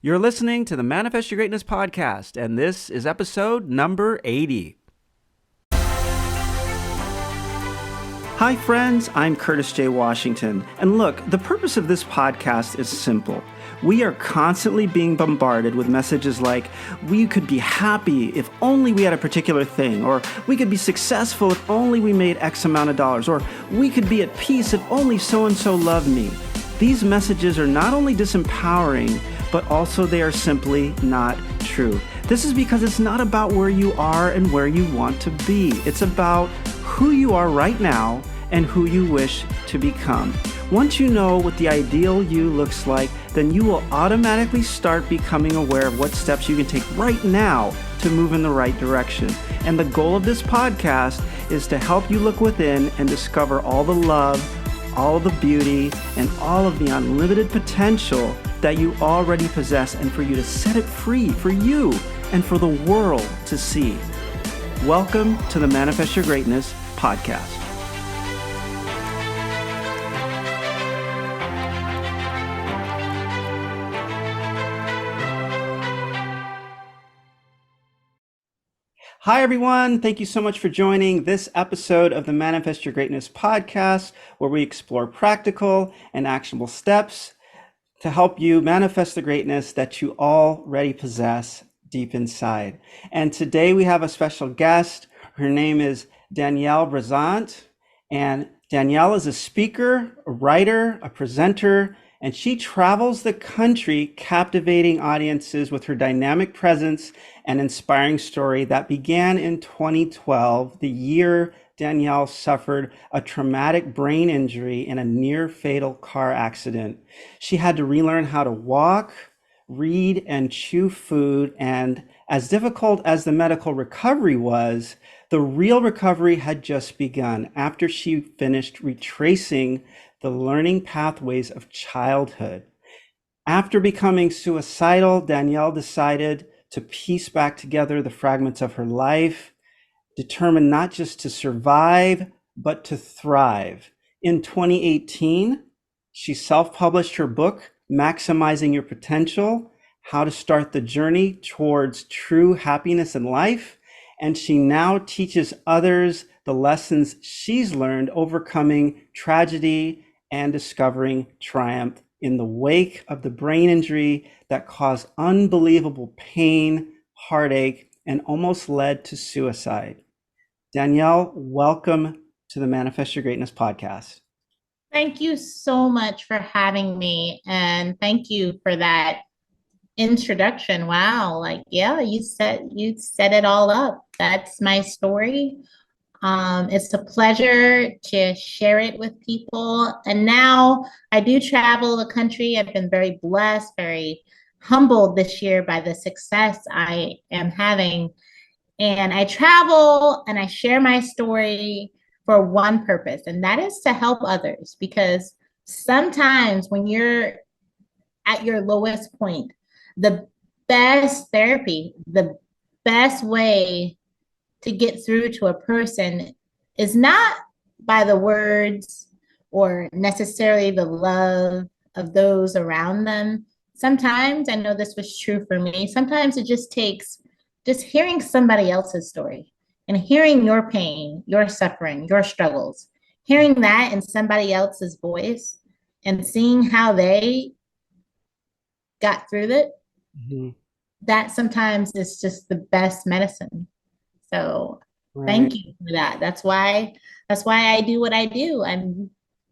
You're listening to the Manifest Your Greatness podcast, and this is episode number 80. Hi, friends. I'm Curtis J. Washington. And look, the purpose of this podcast is simple. We are constantly being bombarded with messages like, we could be happy if only we had a particular thing, or we could be successful if only we made X amount of dollars, or we could be at peace if only so-and-so loved me. These messages are not only disempowering, but also they are simply not true. This is because it's not about where you are and where you want to be. It's about who you are right now and who you wish to become. Once you know what the ideal you looks like, then you will automatically start becoming aware of what steps you can take right now to move in the right direction. And the goal of this podcast is to help you look within and discover all the love, all of the beauty, and all of the unlimited potential that you already possess, and for you to set it free for you and for the world to see. Welcome to the Manifest Your Greatness podcast. Hi, everyone. Thank you so much for joining this episode of the Manifest Your Greatness podcast, where we explore practical and actionable steps to help you manifest the greatness that you already possess deep inside. And today we have a special guest. Her name is Danielle Brazant. And Danielle is a speaker, a writer, a presenter, and she travels the country captivating audiences with her dynamic presence and inspiring story that began in 2012, the year Danielle suffered a traumatic brain injury in a near fatal car accident. She had to relearn how to walk, read, and chew food. And as difficult as the medical recovery was, the real recovery had just begun after she finished retracing the learning pathways of childhood. After becoming suicidal, Danielle decided to piece back together the fragments of her life, determined not just to survive, but to thrive. In 2018, she self-published her book, Maximizing Your Potential: How to Start the Journey Towards True Happiness in Life. And she now teaches others the lessons she's learned overcoming tragedy and discovering triumph in the wake of the brain injury that caused unbelievable pain, heartache, and almost led to suicide. Danielle, welcome to the Manifest Your Greatness podcast. Thank you so much for having me. And thank you for that introduction. Wow. You set it all up. That's my story. It's a pleasure to share it with people. And now I do travel the country. I've been very blessed, very humbled this year by the success I am having. And I travel and I share my story for one purpose, and that is to help others. Because sometimes when you're at your lowest point, the best therapy, the best way to get through to a person is not by the words or necessarily the love of those around them. Sometimes, I know this was true for me, sometimes it just takes just hearing somebody else's story and hearing your pain, your suffering, your struggles, hearing that in somebody else's voice and seeing how they got through it. Mm-hmm. That sometimes is just the best medicine. So Thank you for that. That's why I do what I do. I'm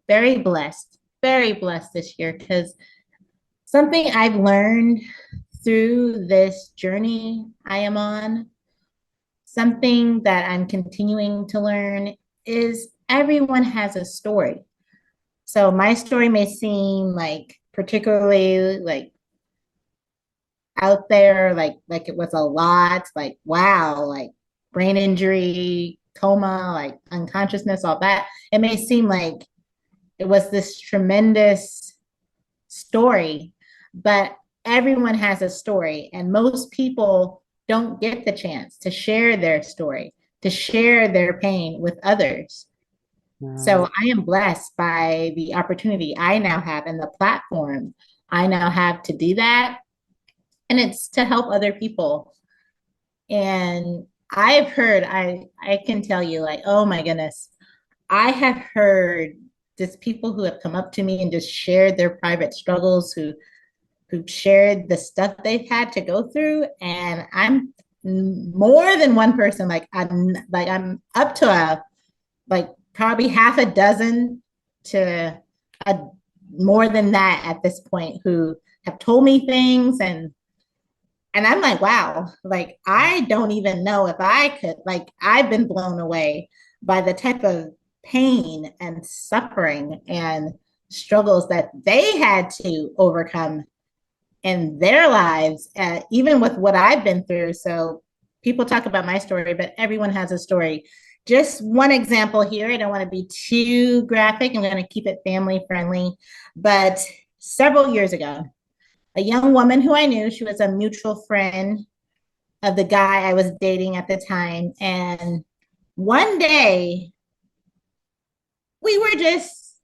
very blessed this year, because something I've learned through this journey I am on, something that I'm continuing to learn, is everyone has a story. So my story may seem like particularly like out there, like it was a lot, like wow, like brain injury, coma, like unconsciousness, all that. It may seem like it was this tremendous story, but everyone has a story, and most people don't get the chance to share their story, to share their pain with others. So I am blessed by the opportunity I now have and the platform I now have to do that. and it's to help other people. And I've heard, I can tell you, like, oh my goodness, I have heard just people who have come up to me and just shared their private struggles, who shared the stuff they've had to go through. And I'm more than one person, I'm up to a like probably half a dozen to a more than that at this point who have told me things, and I'm like, wow, like I don't even know if I could, like I've been blown away by the type of pain and suffering and struggles that they had to overcome in their lives, even with what I've been through. So people talk about my story, but everyone has a story. Just one example here. I don't want to be too graphic. I'm going to keep it family friendly. But several years ago, a young woman who I knew, she was a mutual friend of the guy I was dating at the time. And one day we were just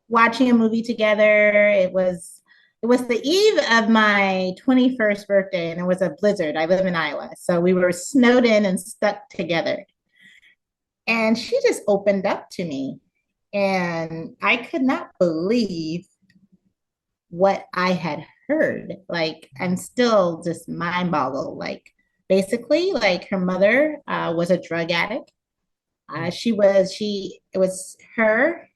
watching a movie together. It was the eve of my 21st birthday, and it was a blizzard. I live in Iowa. So we were snowed in and stuck together. And she just opened up to me. And I could not believe what I had heard. Like, I'm still just mind boggled. Like, basically, like her mother was a drug addict. It was her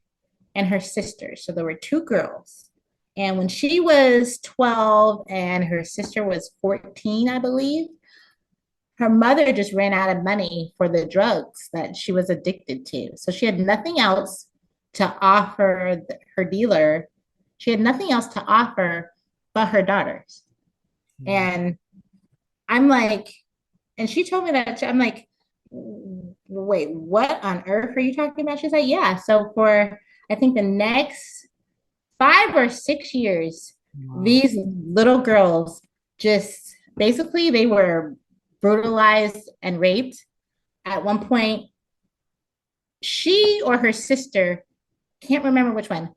and her sister. So there were two girls. And when she was 12 and her sister was 14, I believe, her mother just ran out of money for the drugs that she was addicted to. So she had nothing else to offer her dealer. She had nothing else to offer but her daughters. And I'm like, and she told me that, I'm like, wait, what on earth are you talking about? She's like, yeah. So for, I think the next 5 or 6 years, Wow. these little girls just basically they were brutalized and raped. At one point, she or her sister, can't remember which one.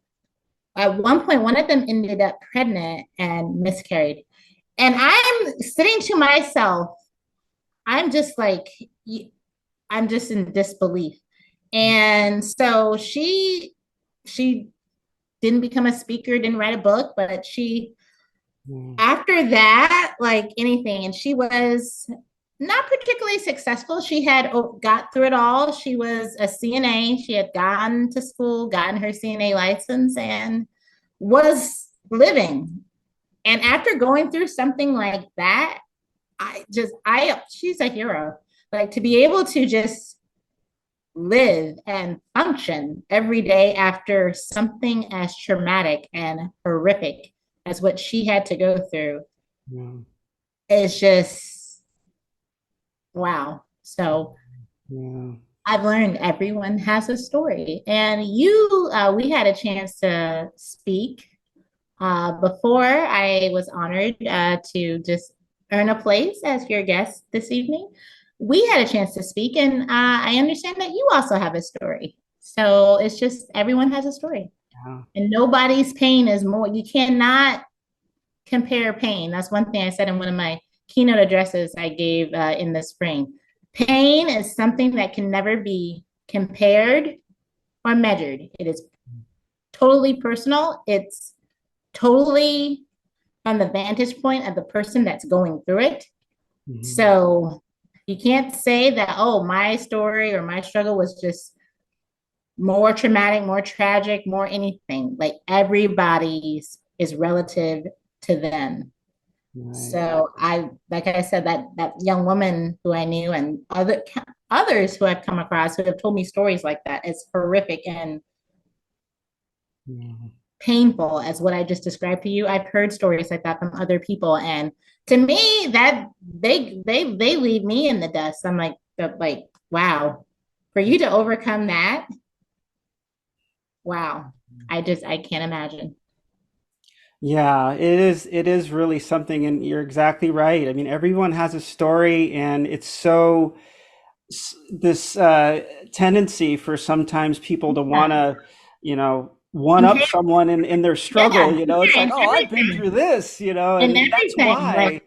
At one point, one of them ended up pregnant and miscarried. And I'm sitting to myself, I'm just like, I'm just in disbelief. And so she didn't become a speaker, didn't write a book, but she Yeah. after that, like anything, and she was not particularly successful. She had got through it all. She was a CNA. She had gone to school, gotten her CNA license, and was living. And after going through something like that, she's a hero. Like to be able to just live and function every day after something as traumatic and horrific as what she had to go through Yeah. is just wow. So Yeah. I've learned everyone has a story. And we had a chance to speak before. I was honored to just earn a place as your guest this evening. We had a chance to speak, and I understand that you also have a story. So it's just everyone has a story, Yeah. and nobody's pain is more. You cannot compare pain. That's one thing I said in one of my keynote addresses I gave in the spring. Pain is something that can never be compared or measured. It is totally personal. It's totally from the vantage point of the person that's going through it. Mhm. So you can't say that, oh, my story or my struggle was just more traumatic, more tragic, more anything. Like everybody's is relative to them. Right. So like I said, that young woman who I knew and others who I've come across who have told me stories like that, it's horrific and Yeah. painful as what I just described to you. I've heard stories like that from other people, and to me, that they leave me in the dust. I'm like wow, for you to overcome that, wow. I can't imagine. Yeah, it is really something, and you're exactly right. I mean, everyone has a story, and it's so this tendency for sometimes people to want Yeah. to, you know, one up compare, someone in their yeah, struggle. It's like, comparing oh, I've been everything through this, and and that's everything. Like, why.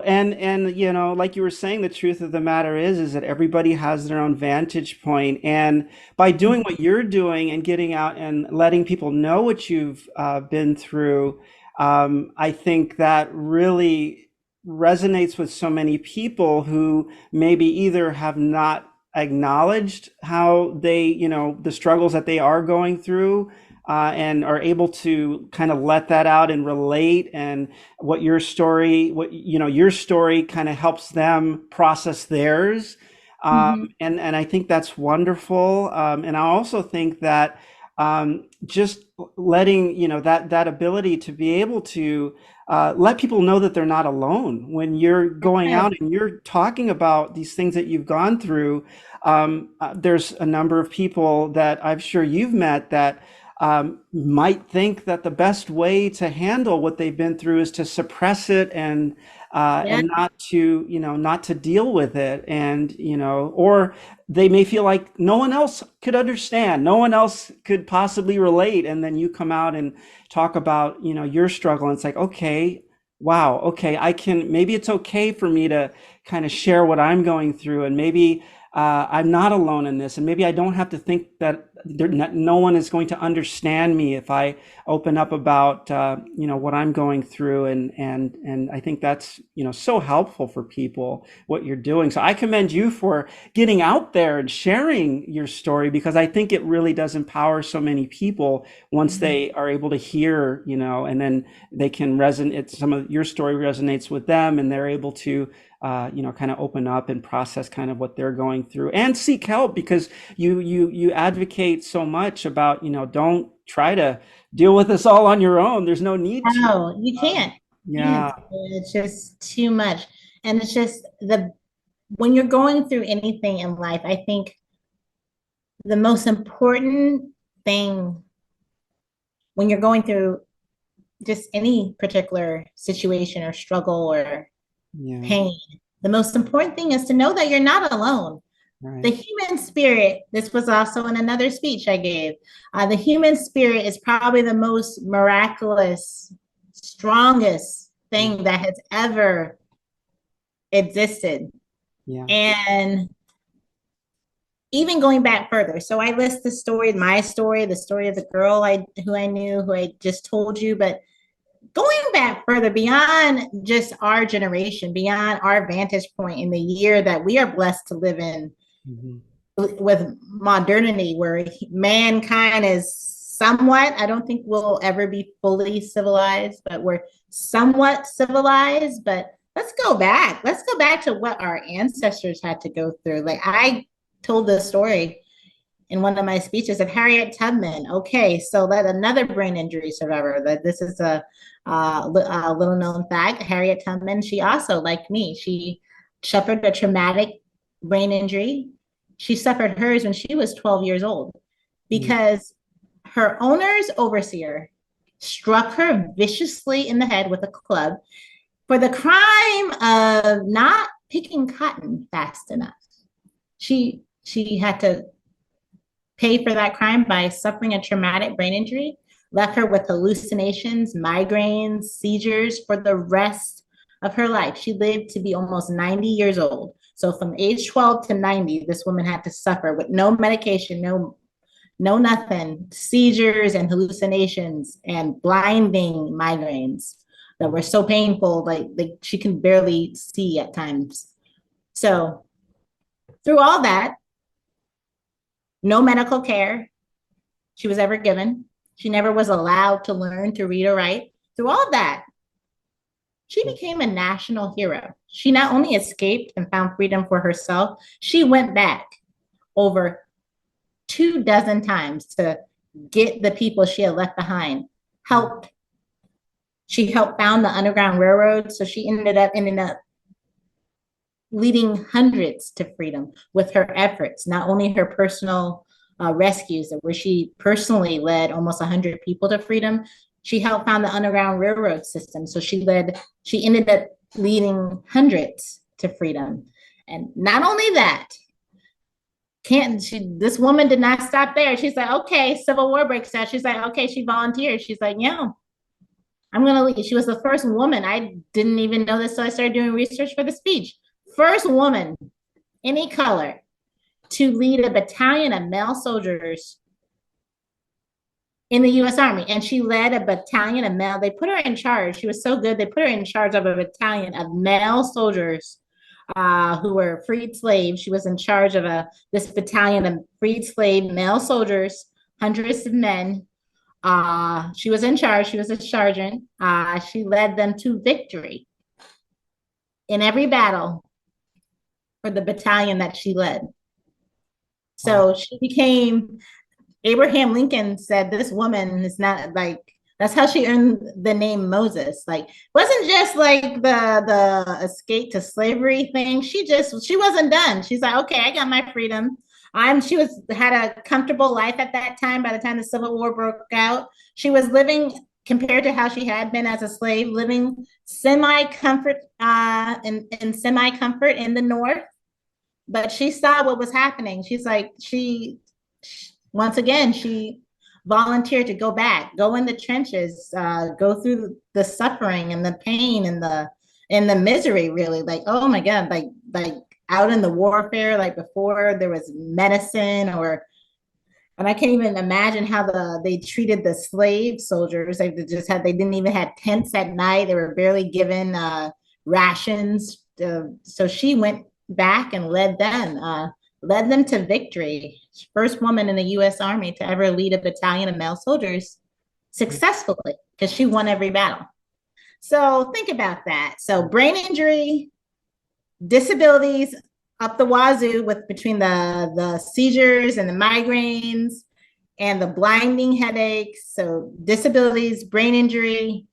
And like you were saying, the truth of the matter is that everybody has their own vantage point, and by doing what you're doing and getting out and letting people know what you've been through, I think that really resonates with so many people who maybe either have not acknowledged how they, the struggles that they are going through, and are able to kind of let that out and relate, and your story kind of helps them process theirs. mhm. And I think that's wonderful. And I also think that just letting, that ability to be able to let people know that they're not alone when you're going Yes, out and you're talking about these things that you've gone through. There's a number of people that I'm sure you've met that might think that the best way to handle what they've been through is to suppress it, yes, and not to deal with it, and or they may feel like no one else could understand, no one else could possibly relate, and then you come out and talk about your struggle, and it's like, okay, wow, okay, maybe it's okay for me to kind of share what I'm going through, and maybe I'm not alone in this, and maybe I don't have to think that no one is going to understand me if I open up about what I'm going through, and I think that's so helpful for people what you're doing. So I commend you for getting out there and sharing your story, because I think it really does empower so many people once mhm. they are able to hear, and then they can resonate. Some of your story resonates with them, and they're able to kind of open up and process kind of what they're going through and seek help, because you advocate so much about, don't try to deal with this all on your own. There's no need to. No, you Um, can't. yeah, Can't. It's just too much. And it's just when you're going through anything in life, I think the most important thing when you're going through just any particular situation or struggle or yeah, pain, the most important thing is to know that you're not alone. The right. human spirit, this was also in another speech I gave. The human spirit is probably the most miraculous, strongest Yeah, thing that has ever existed. yeah, And even going back further, so I list the story, my story, the story of the girl who I knew, who I just told you, but going back further beyond just our generation, beyond our vantage point in the year that we are blessed to live in, mhm, with modernity, where mankind is somewhat, I don't think we'll ever be fully civilized, but we're somewhat civilized. But let's go back to what our ancestors had to go through. Like, I told the story in one of my speeches of Harriet Tubman. Okay, so that another brain injury survivor. That this is a little known fact. Harriet Tubman, she also, like me, she suffered a traumatic brain injury. She suffered hers when she was 12 years old mm, because her owner's overseer struck her viciously in the head with a club for the crime of not picking cotton fast enough. She had to pay for that crime by suffering a traumatic brain injury, left her with hallucinations, migraines, seizures for the rest of her life. She lived to be almost 90 years old. So from age 12 to 90, this woman had to suffer with no medication, no nothing, seizures and hallucinations and blinding migraines that were so painful, like she can barely see at times. So through all that, no medical care she was ever given. She never was allowed to learn to read or write. Through all of that, she became a national hero. She not only escaped and found freedom for herself, she went back over 2 dozen times to get the people she had left behind. mm, Helped. She helped found the Underground Railroad. So she ended up leading hundreds to freedom with her efforts, not only her personal rescues, where she personally led almost 100 people to freedom. She helped found the Underground Railroad system. So she ended up leading hundreds to freedom. And not only that, can't she, this woman did not stop there. She's like, okay, Civil War breaks out. She's like, okay, she volunteered. She's like, yeah, I'm gonna leave. She was the first woman. I didn't even know this, so I started doing research for the speech. First woman, any color, to lead a battalion of male soldiers in the US Army. And she led a battalion of male, they put her in charge. She was so good, they put her in charge of a battalion of male soldiers who were freed slaves. She was in charge of this battalion of freed slave male soldiers, hundreds of men. She was in charge. She was a sergeant. She led them to victory in every battle for the battalion that she led. Wow. So she became, Abraham Lincoln said, this woman is not like, that's how she earned the name Moses. Like, wasn't just like the escape to slavery thing. She wasn't done. She's like, okay, I got my freedom. She was had a comfortable life at that time. By the time the Civil War broke out, she was living, compared to how she had been as a slave, living semi comfort in semi comfort in the North. But she saw what was happening. She's like, once again, she volunteered to go back, go in the trenches, go through the suffering and the pain and the misery, really. Like, oh my God, like out in the warfare, like before there was medicine, or and I can't even imagine how they treated the slave soldiers. They didn't even have tents at night. They were barely given rations. So she went back and led them to victory. First woman in the U.S. Army to ever lead a battalion of male soldiers successfully, because she won every battle. So think about that. So brain injury, disabilities up the wazoo, with between the seizures and the migraines and the blinding headaches. So disabilities, brain injury,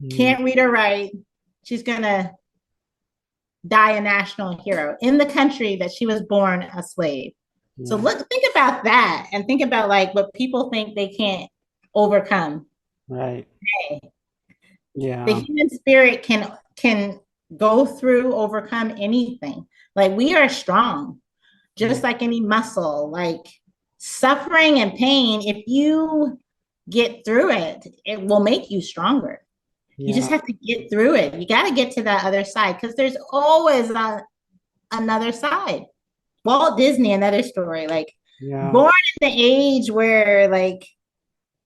Mm. can't read or write. She's gonna die a national hero in the country that she was born a slave. So Yeah. think about that, and think about like what people think they can't overcome. Right. Hey, the Yeah. human spirit can go through, overcome anything. Like, we are strong, Yeah. just like any muscle. Like, suffering and pain, if you get through it, it will make you stronger. You just Yeah. have to get through it. You got to get to that other side, because there's always another side. Walt Disney, another story, like Yeah. born in the age where, like,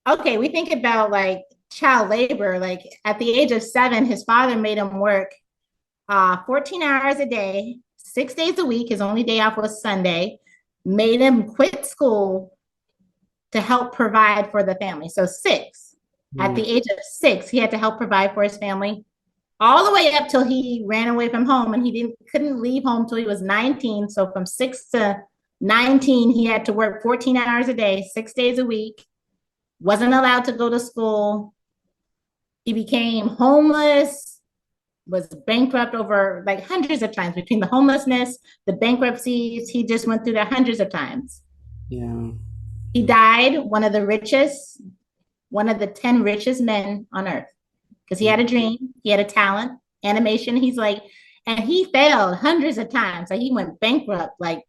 okay, we think about like child labor. Like, at the age of 7, his father made him work 14 hours a day, 6 days a week. His only day off was Sunday. Made him quit school to help provide for the family. So six, at Mm. the age of 6, he had to help provide for his family, all the way up till he ran away from home, and he couldn't leave home till he was 19. So from 6 to 19, he had to work 14 hours a day, 6 days a week, wasn't allowed to go to school. He became homeless, was bankrupt over like hundreds of times. Between the homelessness, the bankruptcies, he just went through that hundreds of times. Yeah. He died one of the 10 richest men on earth, because he Yeah. had a dream, he had a talent, animation. He's like, and he failed hundreds of times. Like, he went bankrupt like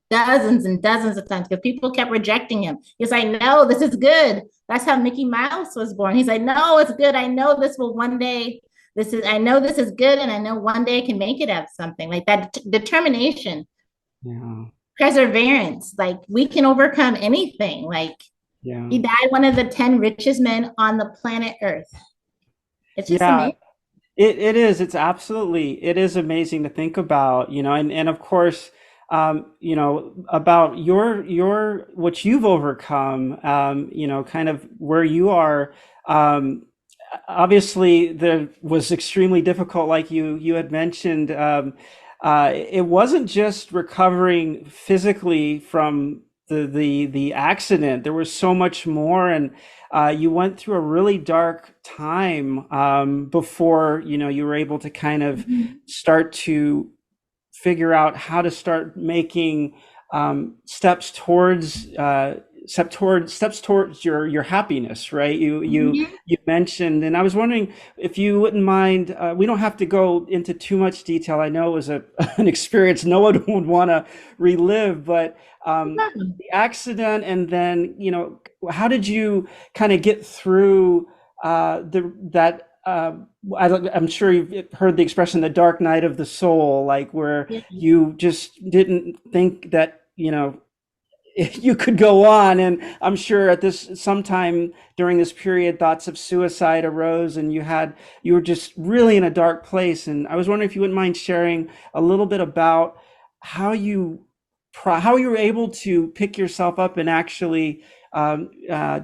dozens and dozens of times, because people kept rejecting him. He's like, no, this is good. That's how Mickey Mouse was born. He's like, no, it's good. I know this will one day. I know this is good, and I know one day I can make it as something like that. Determination, Yeah. perseverance. Like, we can overcome anything. Like, he Yeah. died one of the 10 richest men on the planet Earth. It's just Yeah. amazing. It is. It's absolutely, it is amazing to think about, and of course, about what you've overcome, kind of where you are. Um, Obviously, there was extremely difficult, like you had mentioned. It wasn't just recovering physically from the accident. There was so much more, and you went through a really dark time before you were able to kind of Mhm. start to figure out how to start making steps towards steps towards your happiness, right? Mhm. You mentioned, and I was wondering if you wouldn't mind. We don't have to go into too much detail. I know it was an experience no one would want to relive, but the accident, and then how did you kind of get through the that? I'm sure you've heard the expression, the dark night of the soul, like where Yeah. you just didn't think that, you could go on. And I'm sure at this sometime during this period, thoughts of suicide arose, and you were just really in a dark place. And I was wondering if you wouldn't mind sharing a little bit about how how you were able to pick yourself up and actually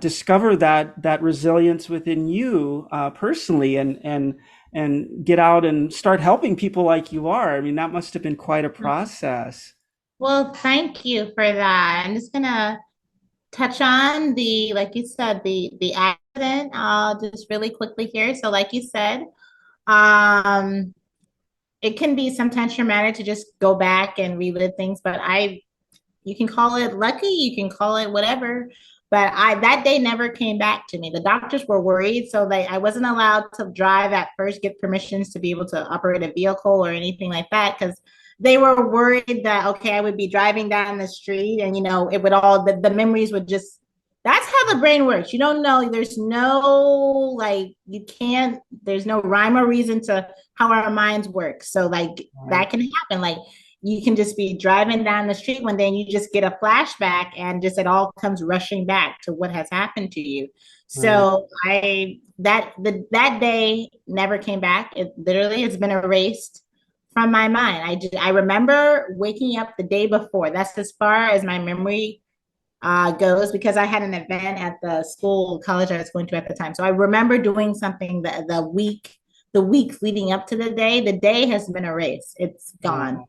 discover that resilience within you personally, and get out and start helping people like you are. I mean, that must have been quite a process. Well, thank you for that. I'm just gonna touch on like you said, the accident, just really quickly here. So, like you said, um, it can be sometimes traumatic to just go back and relive things, but you can call it lucky, you can call it whatever. But that day never came back to me. The doctors were worried, so I wasn't allowed to drive at first, get permissions to be able to operate a vehicle or anything like that, because they were worried that okay, I would be driving down the street and it would all the memories would just that's how the brain works. You don't know, there's no like you can't, there's no rhyme or reason to how our minds work. So like Right, that can happen. Like you can just be driving down the street one day and you just get a flashback and just it all comes rushing back to what has happened to you. right. So that day never came back. It literally has been erased from my mind. I remember waking up the day before. That's as far as my memory goes, because I had an event at the school college I was going to at the time. So I remember doing something the week leading up to the day. The day has been erased. It's gone. Wow.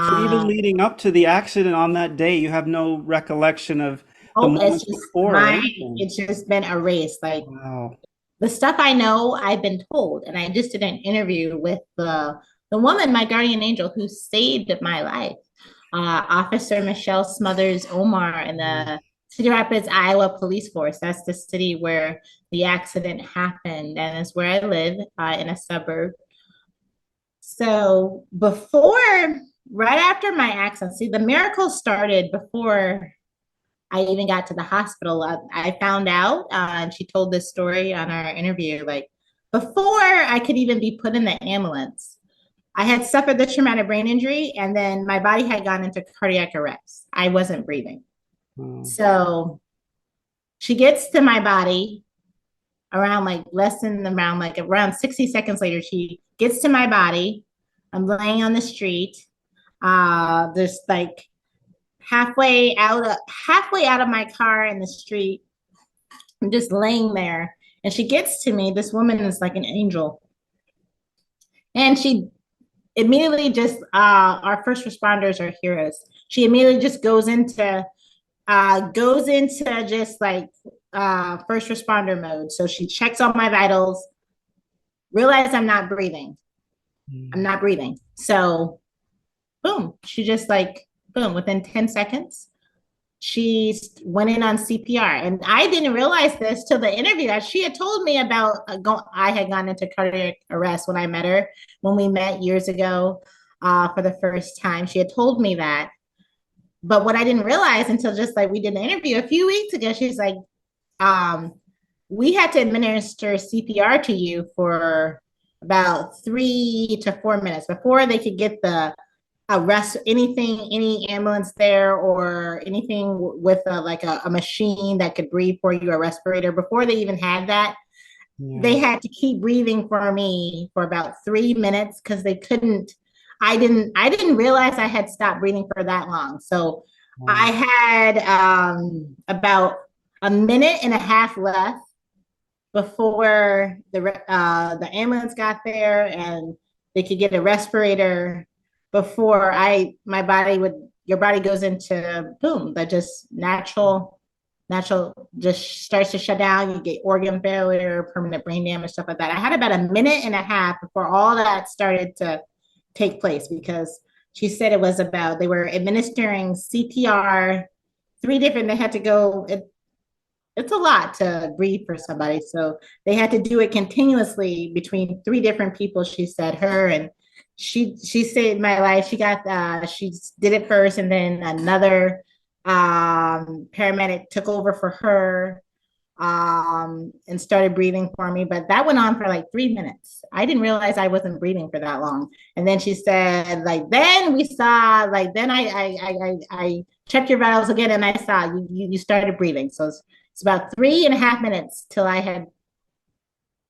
So even Um, leading up to the accident on that day, you have no recollection of the oh, it's moments just before or anything. it's just been erased. Like Wow. the stuff I know, I've been told, and I just did an interview with the woman, my guardian angel, who saved my life, Officer Michelle Smothers Omar, in Mm. the Cedar Rapids, Iowa Police Force. That's the city where the accident happened, and it's where I live in a suburb. So right after my accident, see, the miracle started before I even got to the hospital. I found out, and she told this story on our interview. Like before I could even be put in the ambulance, I had suffered the traumatic brain injury, and then my body had gone into cardiac arrest. I wasn't breathing. Wow. So she gets to my body around like around 60 seconds later. She gets to my body. I'm laying on the street. There's like halfway out of my car in the street. I'm just laying there. And she gets to me. This woman is like an angel. And she immediately just our first responders are heroes. She immediately just goes into just like first responder mode. So she checks all my vitals, realize I'm not breathing. I'm Mm. not breathing. So boom, she just like boom, within 10 seconds, she went in on CPR. And I didn't realize this till the interview that she had told me about. I had gone into cardiac arrest when I met her, when we met years ago for the first time. She had told me that. But what I didn't realize until just like we did an interview a few weeks ago, she's like, um, we had to administer CPR to you for about 3 to 4 minutes before they could get the arrest any ambulance there or anything with a machine that could breathe for you, a respirator. Before they even had that, they Yeah. had to keep breathing for me for about 3 minutes because they couldn't. I didn't realize I had stopped breathing for that long. So I Wow. had about a minute and a half left before the ambulance got there and they could get a respirator before I my body would your body goes into boom, that just natural just starts to shut down. You get organ failure, permanent brain damage, stuff like that. I had about a minute and a half before all that started to take place because she said it was about they were administering CPR three different, they had to go, it's a lot to breathe for somebody. So they had to do it continuously between three different people. She said her and she saved my life. She did it first, and then another paramedic took over for her and started breathing for me. But that went on for like 3 minutes. I didn't realize I wasn't breathing for that long. And then she said, like, then we saw, like, then I checked your vitals again, and I saw you started breathing. So it's about 3.5 minutes till I had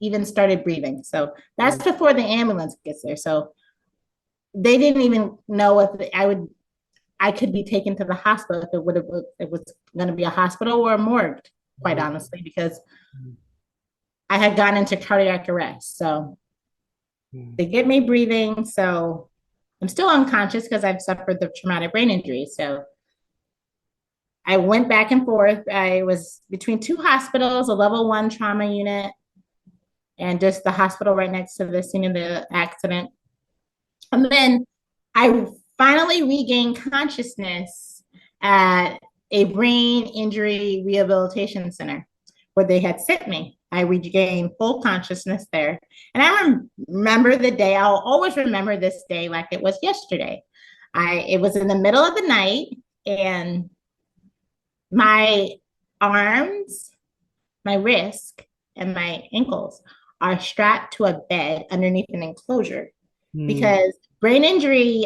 even started breathing. So that's before the ambulance gets there. So they didn't even know if I could be taken to the hospital if it was going to be a hospital or a morgue, quite honestly, because I had gone into cardiac arrest. So they get me breathing. So I'm still unconscious because I've suffered the traumatic brain injury. So I went back and forth. I was between two hospitals, a level 1 trauma unit, and just the hospital right next to the scene of the accident. And then I finally regained consciousness at a brain injury rehabilitation center where they had sent me. I regained full consciousness there. And I remember the day, I'll always remember this day like it was yesterday. It was in the middle of the night, and my arms, my wrists, and my ankles are strapped to a bed underneath an enclosure Mm. because brain injury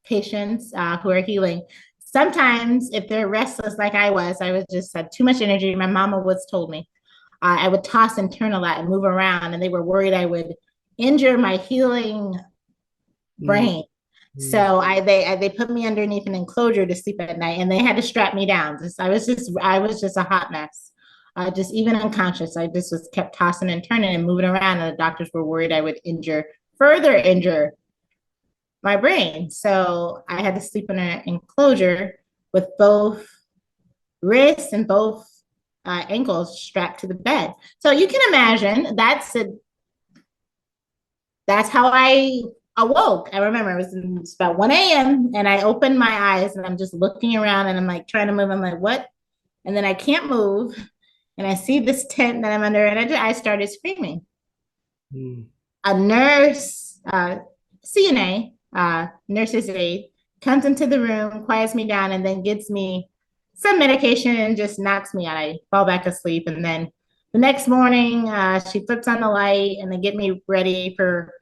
patients who are healing, sometimes if they're restless like I was just had too much energy. My mama was told me I would toss and turn a lot and move around, and they were worried I would injure my healing Mm. brain. Mm. So they put me underneath an enclosure to sleep at night, and they had to strap me down. I was just a hot mess. Just even unconscious, I just was kept tossing and turning and moving around, and the doctors were worried I would further injure my brain. So I had to sleep in an enclosure with both wrists and both ankles strapped to the bed. So you can imagine that's how I awoke. I remember it's about 1 a.m. and I opened my eyes and I'm just looking around and I'm like trying to move. I'm like, what? And then I can't move. And I see this tent that I'm under, and I started screaming. Mm. A nurse, CNA, nurse's aide, comes into the room, quiets me down, and then gives me some medication and just knocks me out. I fall back asleep. And then the next morning, she flips on the light and they get me ready for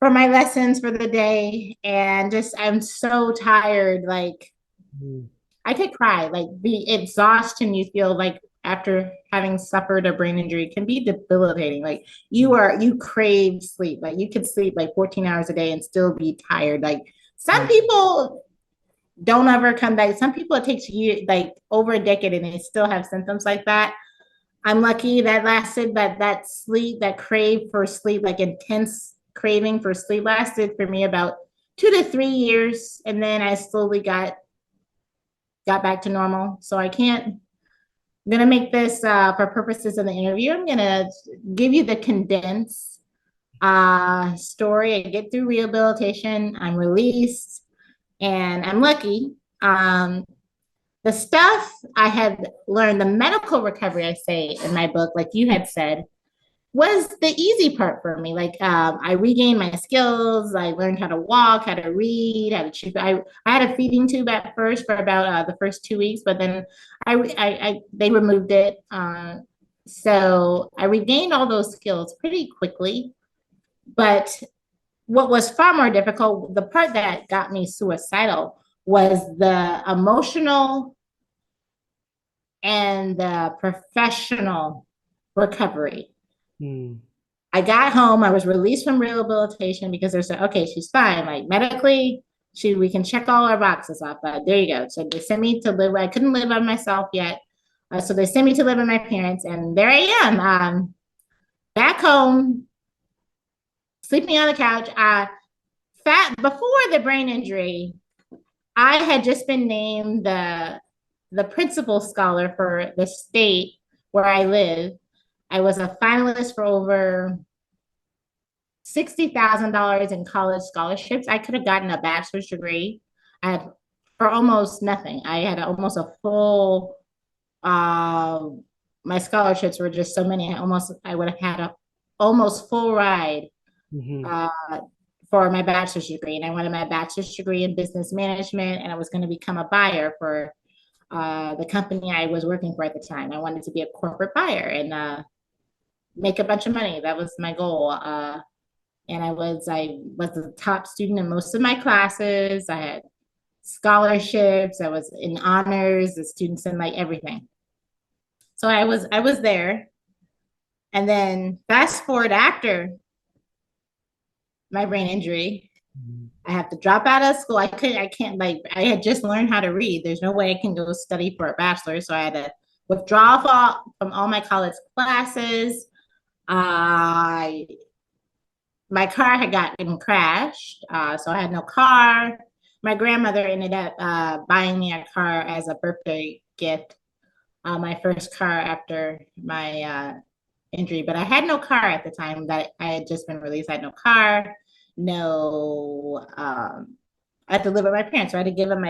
my lessons for the day. And just, I'm so tired. Like, Mm. I could cry. Like, the exhaustion you feel like after having suffered a brain injury can be debilitating. Like, you crave sleep. Like, you could sleep like 14 hours a day and still be tired. Like, some Mm. people don't ever come back. Some people, it takes years, like over a decade, and they still have symptoms like that. I'm lucky that lasted, but that sleep, that crave for sleep, like intense craving for sleep, lasted for me about 2 to 3 years, and then I slowly got back to normal. So I can't. I'm gonna make this for purposes of the interview. I'm gonna give you the condensed story. I get through rehabilitation. I'm released, and I'm lucky. The stuff I had learned, the medical recovery, I say in my book, like you had said, was the easy part for me. Like I regained my skills. I learned how to walk, how to read, how to chew. I had a feeding tube at first for about the first 2 weeks, but then they removed it. So I regained all those skills pretty quickly. But what was far more difficult, the part that got me suicidal, was the emotional and the professional recovery. Mm. I got home. I was released from rehabilitation because they said, okay, she's fine. Like medically, we can check all our boxes off. There you go. So they sent me to live. I couldn't live by myself yet. So they sent me to live with my parents. And there I am, back home, sleeping on the couch. Fat before the brain injury, I had just been named the principal scholar for the state where I live. I was a finalist for over $60,000 in college scholarships. I could have gotten a bachelor's degree. I had for almost nothing. I had almost a full, uh, my scholarships were just so many. I would have had a almost full ride Hmm. uh, for my bachelor's degree. And I wanted my bachelor's degree in business management, and I was going to become a buyer for the company I was working for at the time. I wanted to be a corporate buyer and make a bunch of money. That was my goal. And I was the top student in most of my classes. I had scholarships. I was in honors. The students in like everything. So I was there. And then fast forward after my brain injury, I have to drop out of school. I can't like I had just learned how to read. There's no way I can go study for a bachelor. So I had to withdraw from all my college classes. I My car had gotten crashed, so I had no car. My grandmother ended up buying me a car as a birthday gift, my first car after my injury. But I had no car at the time that I had just been released. I had no car, no. I had to live with my parents, so I had to give them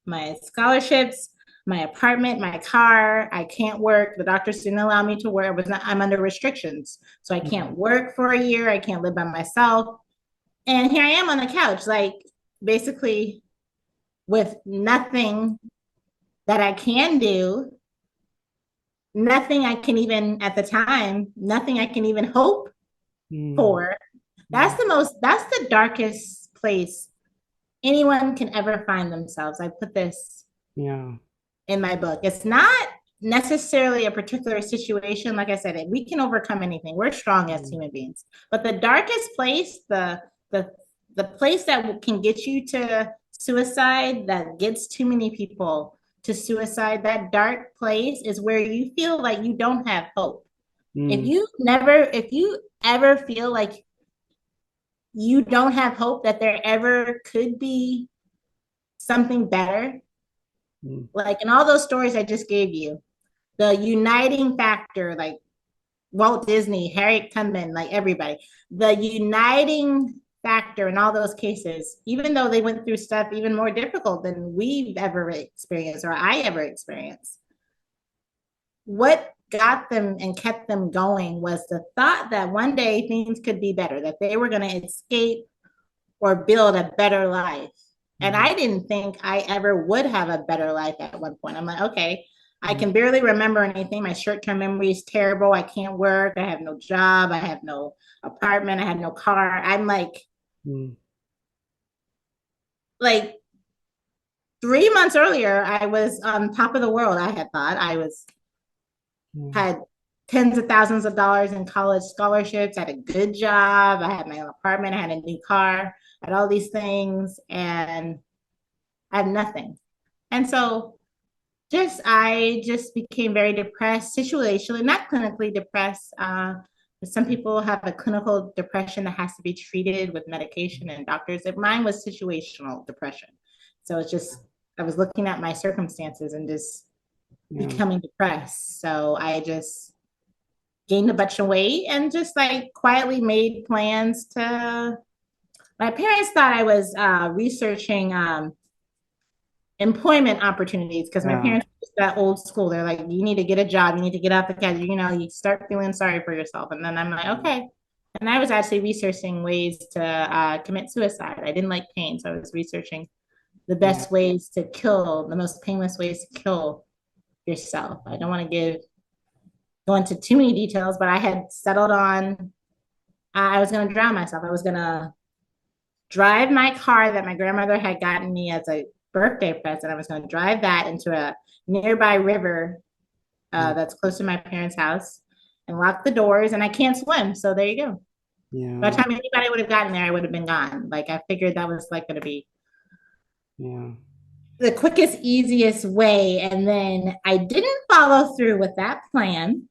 my scholarships, my apartment, my car. I can't work. The doctors didn't allow me to work. I'm under restrictions, so I can't work for a year. I can't live by myself. And here I am on the couch, like basically with nothing that I can do, nothing I can even at the time, nothing I can even hope Mm. for. That's the darkest place anyone can ever find themselves. I put this Yeah. in my book. It's not necessarily a particular situation. Like I said, we can overcome anything. We're strong as Mm. human beings. But the darkest place, the the place that can get you to suicide, that gets too many people to suicide, that dark place is where you feel like you don't have hope. Mm. If you ever feel like you don't have hope that there ever could be something better, Mm. like in all those stories I just gave you, the uniting factor, like Walt Disney, Harriet Tubman, like everybody, the uniting factor in all those cases, even though they went through stuff even more difficult than we've ever experienced or I ever experienced, what got them and kept them going was the thought that one day things could be better, that they were going to escape or build a better life. And Mm. I didn't think I ever would have a better life at one point. I'm like, okay, I Mm. can barely remember anything. My short-term memory is terrible. I can't work. I have no job. I have no apartment. I had no car. I'm Mm. like 3 months earlier, I was on top of the world. I had thought I was Mm. had tens of thousands of dollars in college scholarships. I had a good job. I had my own apartment. I had a new car. I had all these things, and I had nothing. And so I just became very depressed, situationally, not clinically depressed. Some people have a clinical depression that has to be treated with medication and doctors. Mine was situational depression. So it's just, I was looking at my circumstances and just Yeah. becoming depressed. So I just gained a bunch of weight and just like quietly made plans to. My parents thought I was researching employment opportunities because my Yeah. parents were that old school. They're like, you need to get a job, you need to get out the couch, you start feeling sorry for yourself. And then I'm like, okay. And I was actually researching ways to commit suicide. I didn't like pain, so I was researching the Yeah. best ways to kill, the most painless ways to kill yourself. I don't want to go into too many details, but I had settled on I was going to drown myself. I was going to drive my car that my grandmother had gotten me as a birthday present. I was going to drive that into a nearby river Mm. that's close to my parents' house and lock the doors. And I can't swim. So there you go. By the Yeah. time anybody would have gotten there, I would have been gone. Like I figured that was like going to be Yeah. the quickest, easiest way. And then I didn't follow through with that plan.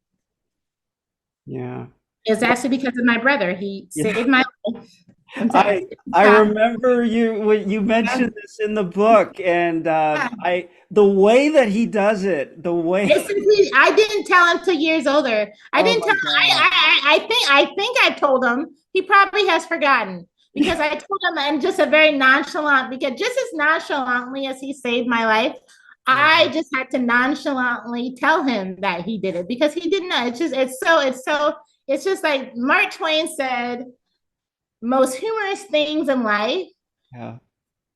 Yeah. It was actually because of my brother. He Yeah. saved my life. I'm sorry. I remember you when you mentioned this in the book, and I the way that he does it, the way. Basically, I didn't tell him till years older. I Oh didn't my tell. God. I think I told him. He probably has forgotten because I told him, and just a very nonchalant, because just as nonchalantly as he saved my life, Yeah. I just had to nonchalantly tell him that he did it because he didn't know. It's just like Mark Twain said, most humorous things in life Yeah.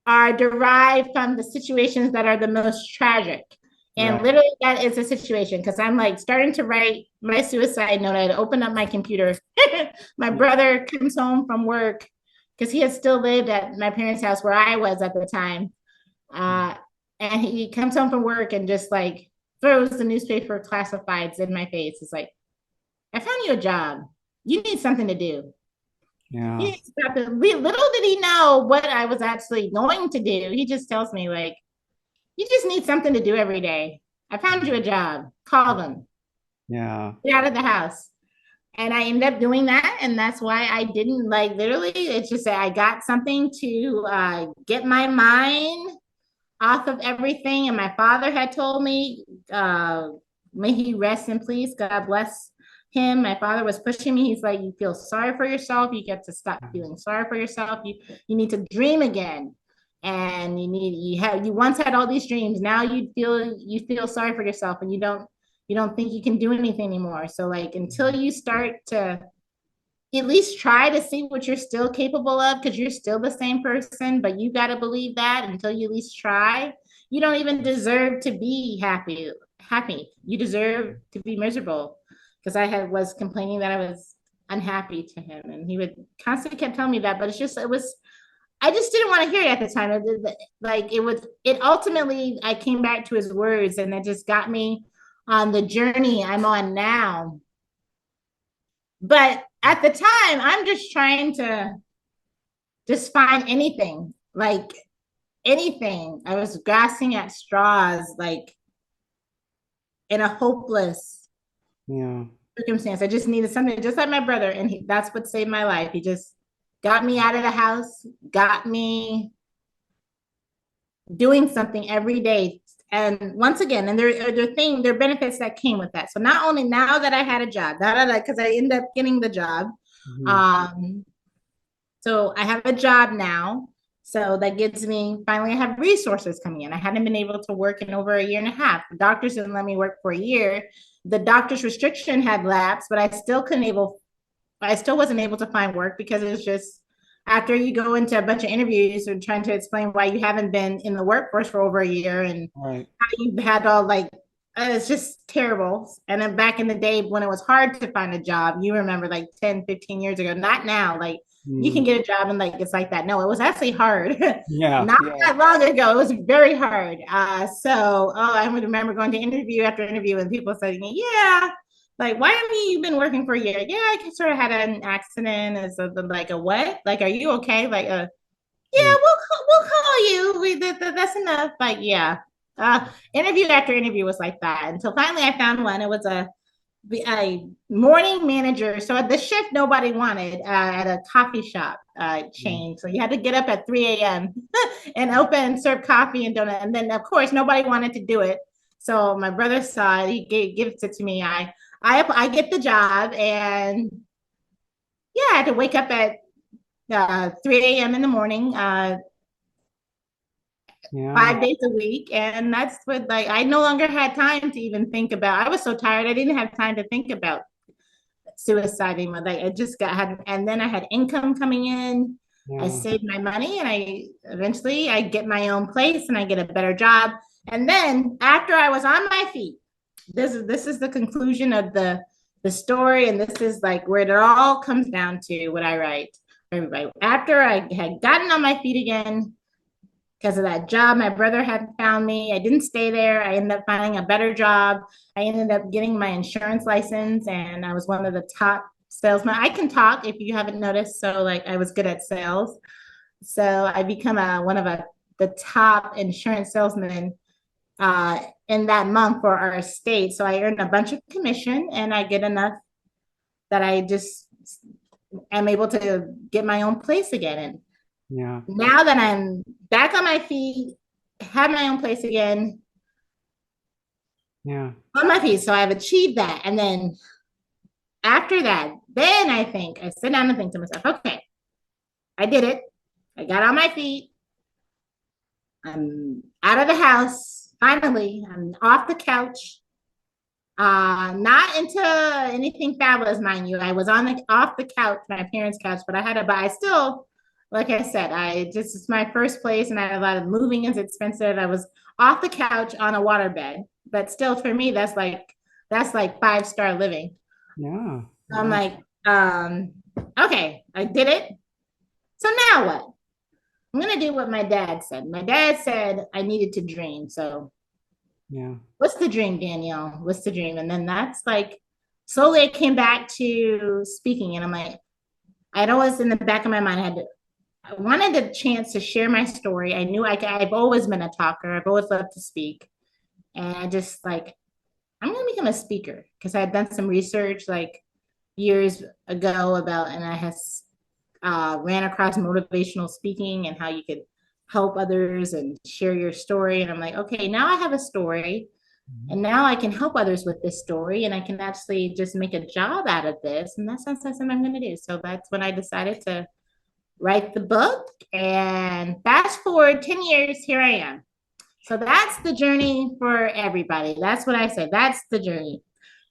are derived from the situations that are the most tragic. And Right. literally, that is a situation because I'm like starting to write my suicide note. I had opened up my computer. My Yeah. brother comes home from work because he had still lived at my parents' house where I was at the time. Uh, and he comes home from work and just like throws the newspaper classifieds in my face. It's like, I found you a job. You need something to do. Yeah. Little did he know what I was actually going to do. He just tells me, like, you just need something to do every day. I found you a job. Call them. Yeah. Get out of the house. And I ended up doing that. And that's why I didn't like literally, it's just that I got something to get my mind off of everything. And my father had told me, may he rest in peace. God bless him. My father was pushing me. He's like, you feel sorry for yourself. You get to stop feeling sorry for yourself. You need to dream again. And you once had all these dreams. Now you feel sorry for yourself and you don't think you can do anything anymore. So like until you start to at least try to see what you're still capable of because you're still the same person, but you got to believe that until you at least try. You don't even deserve to be happy. You deserve to be miserable because was complaining that I was unhappy to him and he would constantly kept telling me that, but I just didn't want to hear it at the time. It ultimately I came back to his words and it just got me on the journey I'm on now. But at the time, I'm just trying to just find anything, like anything. I was grasping at straws, like in a hopeless Yeah. circumstance. I just needed something, just like my brother, and that's what saved my life. He just got me out of the house, got me doing something every day. And once again, and there are benefits that came with that. So not only now that I had a job, because I ended up getting the job, Mhm. um, so I have a job now. So that gives me finally I have resources coming in. I hadn't been able to work in over a year and a half. The doctors didn't let me work for a year. The doctor's restriction had lapsed, but I still wasn't able to find work because it was just after you go into a bunch of interviews and trying to explain why you haven't been in the workforce for over a year and Right. how you've had all like it's just terrible. And then back in the day when it was hard to find a job, you remember like 10, 15 years ago, not now, like you can Mm. get a job and like it's like that. No, it was actually hard. Yeah. Not Yeah. that long ago. It was very hard. I would remember going to interview after interview and people saying, yeah, like, why haven't you been working for a year? Yeah, I sort of had an accident. As like a what? Like, are you okay? Like, yeah, Yeah. we'll call you. That's enough. Like, yeah. Interview after interview was like that until finally I found one. It was a morning manager. So at the shift nobody wanted at a coffee shop Mm. chain. So you had to get up at 3 a.m. and open, serve coffee and donut. And then of course nobody wanted to do it. So my brother saw it. Gives it to me. I get the job and yeah, I had to wake up at 3 a.m. in the morning, Yeah. 5 days a week. And that's what, like, I no longer had time to even think about. I was so tired, I didn't have time to think about suicide anymore. Like, I just and then I had income coming in. I Yeah. saved my money and I get my own place and I get a better job. And then after I was on my feet, this is the conclusion of the story. And this is like where it all comes down to what I write. Everybody. After I had gotten on my feet again, because of that job my brother had found me. I didn't stay there. I ended up finding a better job. I ended up getting my insurance license and I was one of the top salesmen. I can talk if you haven't noticed. So like I was good at sales. So I become the top insurance salesman in that month for our state. So I earned a bunch of commission and I get enough that I just am able to get my own place again. And Yeah. now that I'm back on my feet, have my own place again, Yeah. on my feet. So I've achieved that. And then after that, then I sit down and think to myself, okay, I did it. I got on my feet. I'm out of the house. Finally, I'm off the couch. Not into anything fabulous, mind you. I was on the off the couch, my parents' couch, but I had to buy. I still, like I said, I just it's my first place, and I had a lot of moving is expensive. I was off the couch on a waterbed, but still, for me, that's like 5-star living. Yeah. I'm Wow. like, okay, I did it. So now what? I'm gonna do what my dad said. My dad said I needed to dream. So Yeah. what's the dream, Danielle? What's the dream? And then that's like slowly I came back to speaking, and I'm like, I'd always in the back of my mind, I wanted a chance to share my story. I knew I've always been a talker. I've always loved to speak. And I just like, I'm going to become a speaker because I had done some research like years ago about, and I has ran across motivational speaking and how you could help others and share your story. And I'm like, okay, now I have a story. And now I can help others with this story, and I can actually just make a job out of this. And that's something I'm going to do. So that's when I decided to write the book. And fast forward 10 years, here I am. So that's the journey for everybody. That's what I say. That's the journey.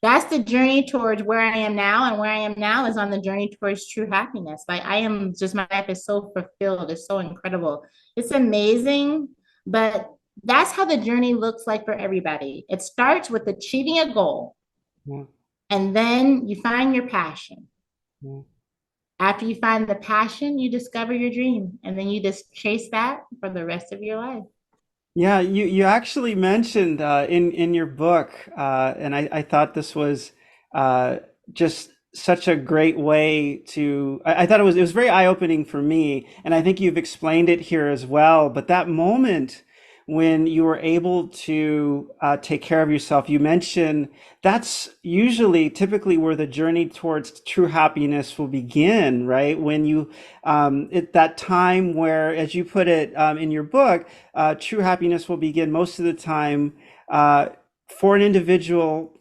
That's the journey towards where I am now. And where I am now is on the journey towards true happiness. Like I am just, my life is so fulfilled. It's so incredible. It's amazing. But that's how the journey looks like for everybody. It starts with achieving a goal, Yeah. and then you find your passion. Yeah. After you find the passion, you discover your dream, and then you just chase that for the rest of your life. Yeah, you actually mentioned in your book, and I thought this was uh, just such a great way to. I thought it was very eye-opening for me, and I think you've explained it here as well. But that moment when you were able to take care of yourself, you mentioned that's usually typically where the journey towards true happiness will begin, right? When you at that time where, as you put it in your book, true happiness will begin most of the time uh, for an individual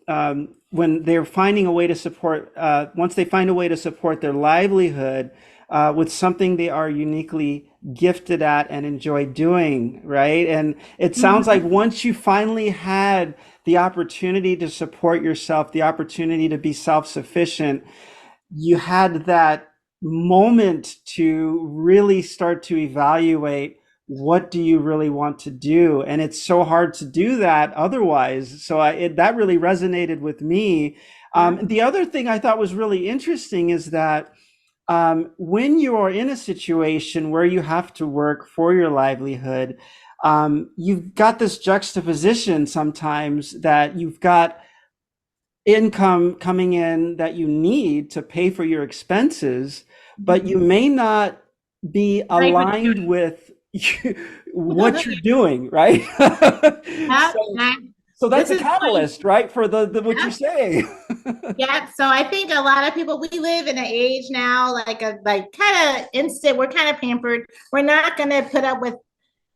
when they're finding a way to support, once they find a way to support their livelihood with something they are uniquely gifted at and enjoy doing, right? And it sounds like Mhm. once you finally had the opportunity to support yourself, the opportunity to be self-sufficient, you had that moment to really start to evaluate what do you really want to do, and it's so hard to do that otherwise. So that really resonated with me. Yeah. The other thing I thought was really interesting is that when you are in a situation where you have to work for your livelihood, you've got this juxtaposition sometimes that you've got income coming in that you need to pay for your expenses, but you Mhm. may not be Like what aligned with you're what you're doing, right? yeah, So, that, so that's this a is funny. catalyst, right, for the what you're Yeah. saying. Yeah. So I think a lot of people, we live in an age now, like a like kind of instant, we're kind of pampered. We're not gonna put up with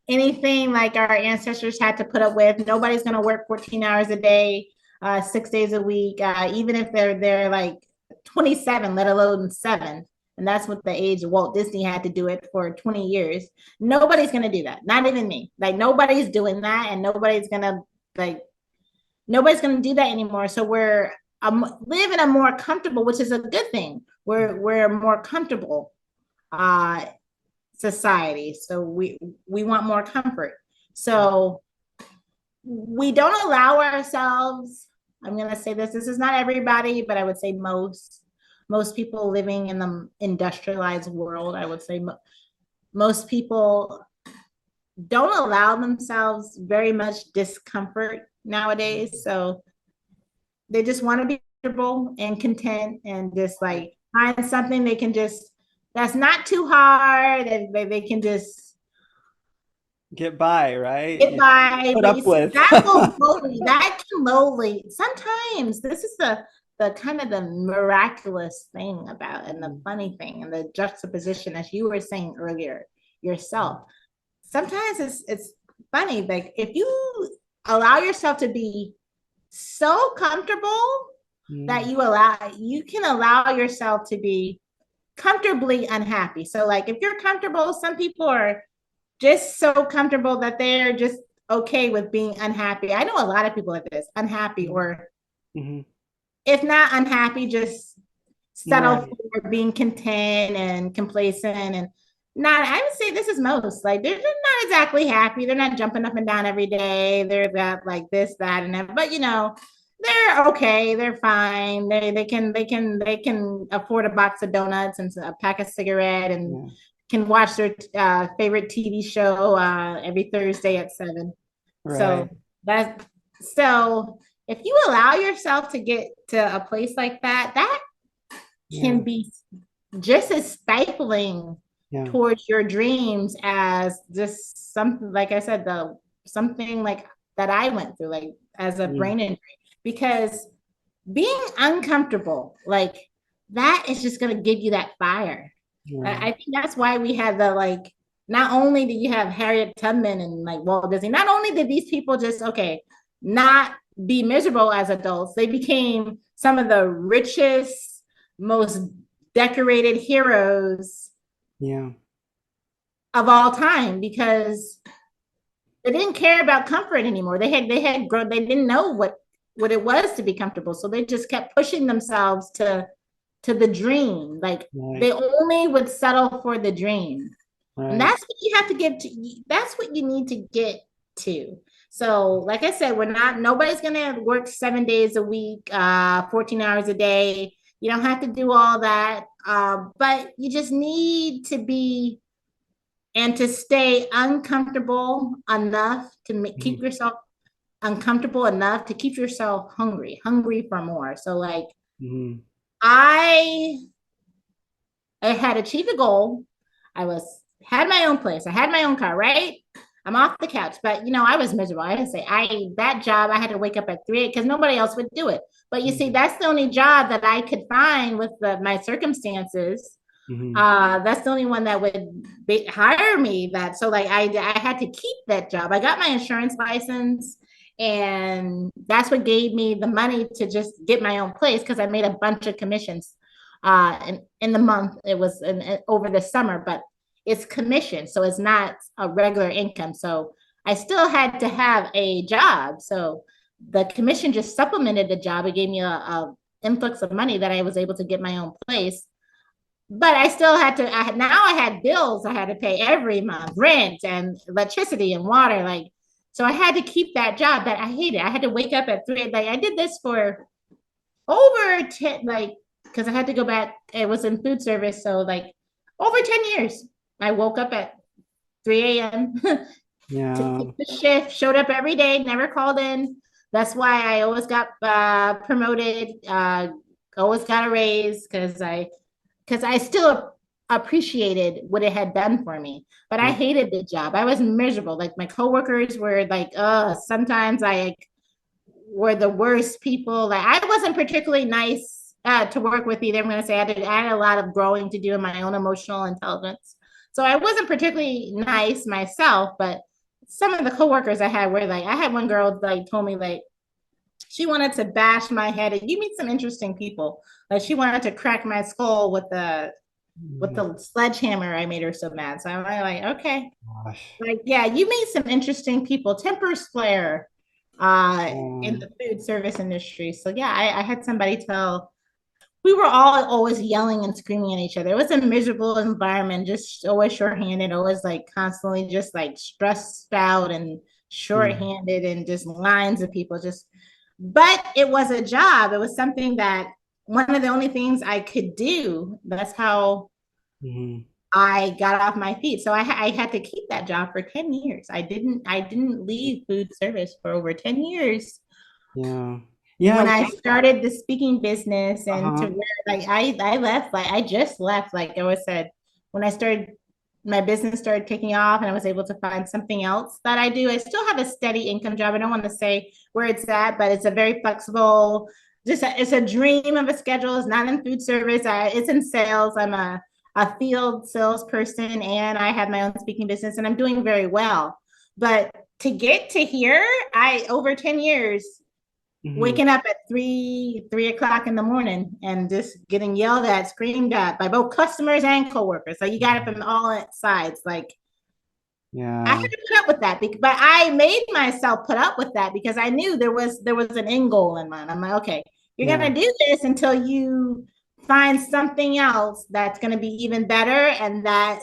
anything like our ancestors had to put up with. Nobody's gonna work 14 hours a day, 6 days a week, even if they're like 27, let alone 7. And that's what the age of Walt Disney had to do it for 20 years. Nobody's gonna do that. Not even me. Like nobody's doing that, and like nobody's gonna do that anymore. So we're living a more comfortable, which is a good thing. We're more comfortable uh society. So we want more comfort. So we don't allow ourselves, I'm going to say this is not everybody, but I would say most people living in the industrialized world, I would say most people don't allow themselves very much discomfort nowadays. So they just want to be comfortable and content and just like find something they can just that's not too hard and they can just Get by, right? get Yeah. by. Put But you up see, with. that can lowly. Sometimes this is the kind of the miraculous thing about and the funny thing and the juxtaposition, as you were saying earlier yourself. Sometimes it's funny. Like if you allow yourself to be so comfortable that Mm, you can allow yourself to be comfortably unhappy. So like if you're comfortable, some people are just so comfortable that they're just okay with being unhappy. I know a lot of people like this, unhappy, or Mm-hmm. if not unhappy, just settle Right. for being content and complacent and not, I would say this is most like they're not exactly happy. They're not jumping up and down every day. They're got like this, that, and that. But you know, they're okay. They're fine. They can afford a box of donuts and a pack of cigarette and Yeah. can watch their favorite TV show every Thursday at 7. Right. So that so if you allow yourself to get to a place like that, that can Yeah. be just as stifling Yeah. towards your dreams as just something like I said, the something like that I went through, like as a Mm. brain injury, because being uncomfortable, like that is just gonna give you that fire. I Right. think that's why we had the like. Not only did you have Harriet Tubman and like Walt Disney, not only did these people just not be miserable as adults, they became some of the richest, most decorated heroes Yeah. of all time because they didn't care about comfort anymore. They had grown. They didn't know what it was to be comfortable, so they just kept pushing themselves to the dream. Like Right. they only would settle for the dream. And Right. that's what you have to get to. That's what you need to get to. So, like I said, nobody's going to work 7 days a week, 14 hours a day. You don't have to do all that. But you just need to be and to stay uncomfortable enough to keep Mm-hmm. yourself uncomfortable enough to keep yourself hungry for more. So, like, Mm-hmm. I I had achieved a goal. Had my own place. I had my own car, right? I'm off the couch, but I was miserable. I didn't say I that job I had to wake up at 3 because nobody else would do it. But you see, that's the only job that I could find with my circumstances. Mm-hmm. That's the only one that would hire me. That so like I had to keep that job. I got my insurance license, and that's what gave me the money to just get my own place because I made a bunch of commissions. In the month it was over the summer, but it's commission, so it's not a regular income. So I still had to have a job. So the commission just supplemented the job. It gave me a influx of money that I was able to get my own place, but I still had to. Now I had bills I had to pay every month, rent and electricity and water. Like, so I had to keep that job that I hated. I had to wake up at 3. Like, I did this for over 10, like, because I had to go back. It was in food service, so like over 10 years. I woke up at 3 a.m. to Yeah. keep the shift. Showed up every day. Never called in. That's why I always got promoted. Always got a raise because I still appreciated what it had done for me. But I Yeah. hated the job. I was miserable. Like my coworkers were like, sometimes I were the worst people. Like I wasn't particularly nice to work with either. I'm gonna say I had a lot of growing to do in my own emotional intelligence. So I wasn't particularly nice myself, but some of the coworkers I had were like, I had one girl like told me like she wanted to bash my head. And you meet some interesting people. Like she wanted to crack my skull with Mm. the sledgehammer. I made her so mad. So I'm like, okay. Gosh. Like, yeah, you meet some interesting people. Tempers flare in Um, the food service industry. So yeah, I had somebody tell we were all always yelling and screaming at each other. It was a miserable environment, just always shorthanded, always like constantly just like stressed out and yeah. shorthanded and just lines of people just but it was a job. It was something that one of the only things I could do. That's how Mm-hmm. I got off my feet. So I had to keep that job for 10 years. I didn't leave food service for over 10 years Yeah. Yeah. when I started the speaking business and to Uh-huh. where like I left, like I just left, like I was said, when I started my business started taking off and I was able to find something else that I do. I still have a steady income job. I don't want to say where it's at, but it's a very flexible, it's a dream of a schedule. It's not in food service. It's in sales. I'm a field salesperson and I have my own speaking business and I'm doing very well. But to get to here, I over 10 years Hmm. waking up at 3 o'clock in the morning and just getting yelled at, screamed at by both customers and coworkers. So you got it from all sides. Like I had Yeah. to put up with that, but I made myself put up with that because I knew there was an end goal in mind. I'm like, okay, you're Yeah. gonna do this until you find something else that's gonna be even better and that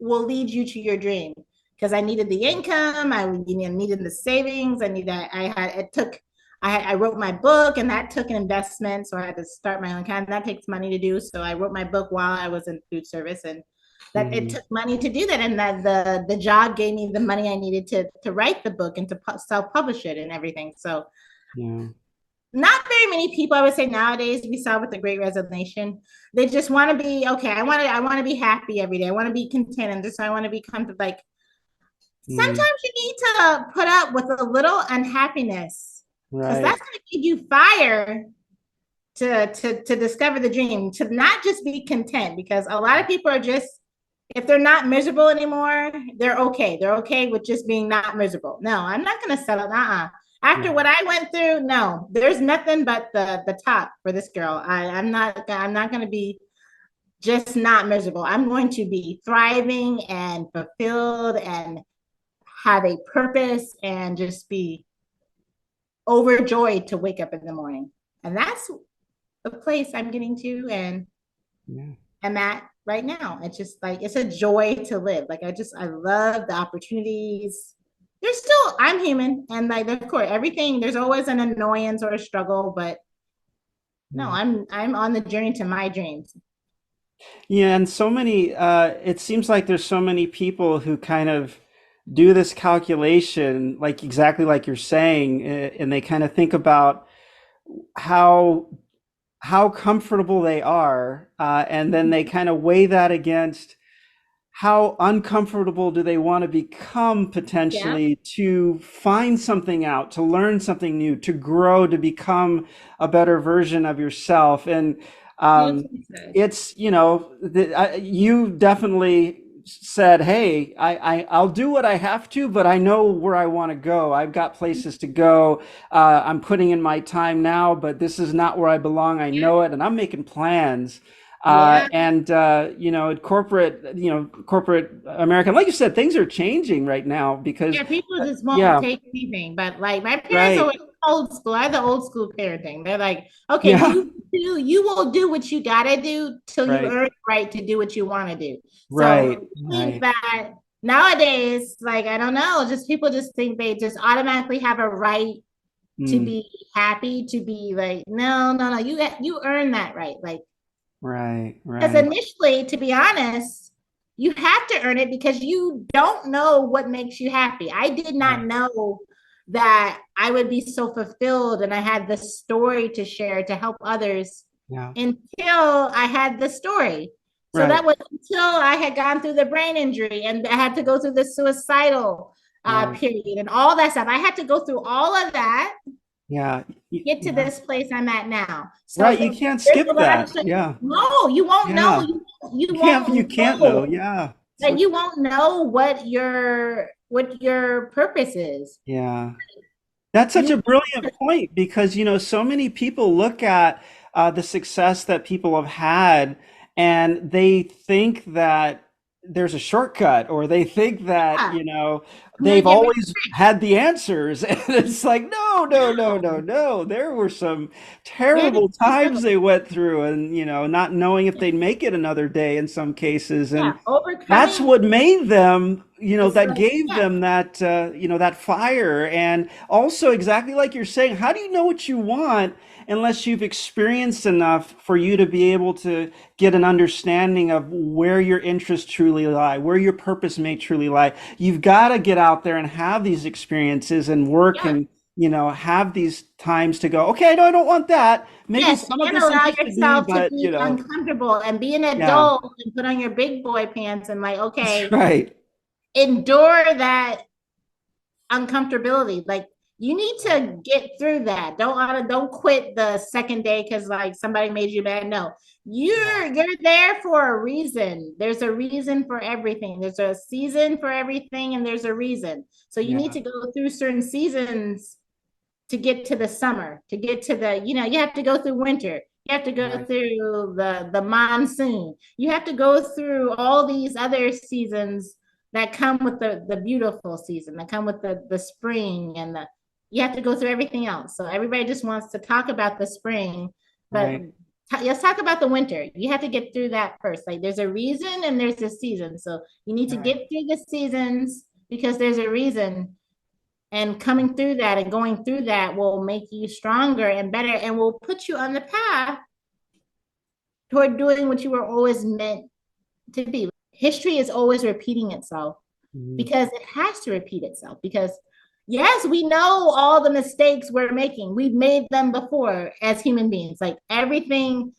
will lead you to your dream. Because I needed the income, I needed the savings, I needed. I had it took. I wrote my book, and that took an investment, so I had to start my own account. That takes money to do. So I wrote my book while I was in food service, and that it Hmm. took money to do that. And that the job gave me the money I needed to write the book and to self publish it and everything. So Yeah. not very many people, I would say, nowadays we saw with the Great Resignation. They just want to be okay. I want to be happy every day. I want to be content, and just I want to be comfortable. Like Mm. sometimes you need to put up with a little unhappiness because Right. that's going to give you fire to discover the dream. To not just be content, because a lot of people are just, if they're not miserable anymore, they're okay. They're okay with just being not miserable. No, I'm not going to settle. Yeah. After what I went through, no, there's nothing but the top for this girl. I'm not going to be just not miserable. I'm going to be thriving and fulfilled and have a purpose and just be overjoyed to wake up in the morning. And that's the place I'm getting to and Yeah. am at right now. It's just like it's a joy to live. Like I love the opportunities. There's still I'm human and like of course everything there's always an annoyance or a struggle, but no, Yeah. I'm on the journey to my dreams. Yeah, and so many, it seems like there's so many people who kind of do this calculation, like exactly like you're saying, and they kind of think about how how comfortable they are, and then they kind of weigh that against how uncomfortable do they want to become Yeah. potentially to find something out, to learn something new, to grow, to become a better version of yourself. And um, Beautifully said. it's, you definitely said, hey, I'll do what I have to, but I know where I want to go. I've got places to go. I'm putting in my time now, but this is not where I belong. I Yeah. know it, and I'm making plans. Yeah. Corporate America, like you said, things are changing right now because, Yeah, people just won't yeah, take anything. But like my parents are right, old school. I had the old school parenting. They're like, okay, yeah, you will do what you gotta do till you right, earn the right to do what you want to do. So right, I think right, that nowadays, like I don't know, just people just think they just automatically have a right to mm, be happy, to be like, no, no, no, you earn that right. Like right, because right, initially, to be honest, you have to earn it because you don't know what makes you happy. I did not right, know that I would be so fulfilled and I had the story to share to help others yeah, until I had the story. So right, that was until I had gone through the brain injury and I had to go through the suicidal right, period and all that stuff. I had to go through all of that yeah, get to yeah, this place I'm at now. So right. You can't there's a skip lot of that. stuff. Yeah, No, you won't know. yeah. You You won't can't know. know. Yeah. Like So, you won't know what your purpose is. yeah. That's such You a brilliant point because, so many people look at the success that people have had and they think that there's a shortcut or they think that, yeah, I'm gonna they've get rich. always had the answers. And it's like, no, no, no, no, no. There were some Yeah, terrible the times struggle. they went through and, not knowing if they'd make it another day in some cases. And Yeah, that's overcoming what made them, is that like gave yeah, them that, that fire. And also, exactly like you're saying, how do you know what you want unless you've experienced enough for you to be able to get an understanding of where your interests truly lie, where your purpose may truly lie? You've got to get out there and have these experiences and work yeah. and, have these times to go, okay, no, I don't want that. Maybe Yes, some of and this allow interested me, yourself to but, be uncomfortable and be an yeah, adult and put on your big boy pants and like, that's okay, right. endure that uncomfortability. Like you need to get through that. Don't quit the second day because like somebody made you mad. No, Yeah, you're there for a reason. There's a reason for everything. There's a season for everything, and there's a reason. So you need yeah, to go through certain seasons to get to the summer, to get to the, you have to go through winter. You have to go Right. through the monsoon. You have to go through all these other seasons that come with the beautiful season, that come with the spring and the you have to go through everything else. So everybody just wants to talk about the spring, but Right. let's talk about the winter. You have to get through that first. Like there's a reason and there's a season. So you need to Right. get through the seasons because there's a reason, and coming through that and going through that will make you stronger and better and will put you on the path toward doing what you were always meant to be. History is always repeating itself Mhm. because it has to repeat itself. Because, yes, we know all the mistakes we're making, we've made them before as human beings. Like everything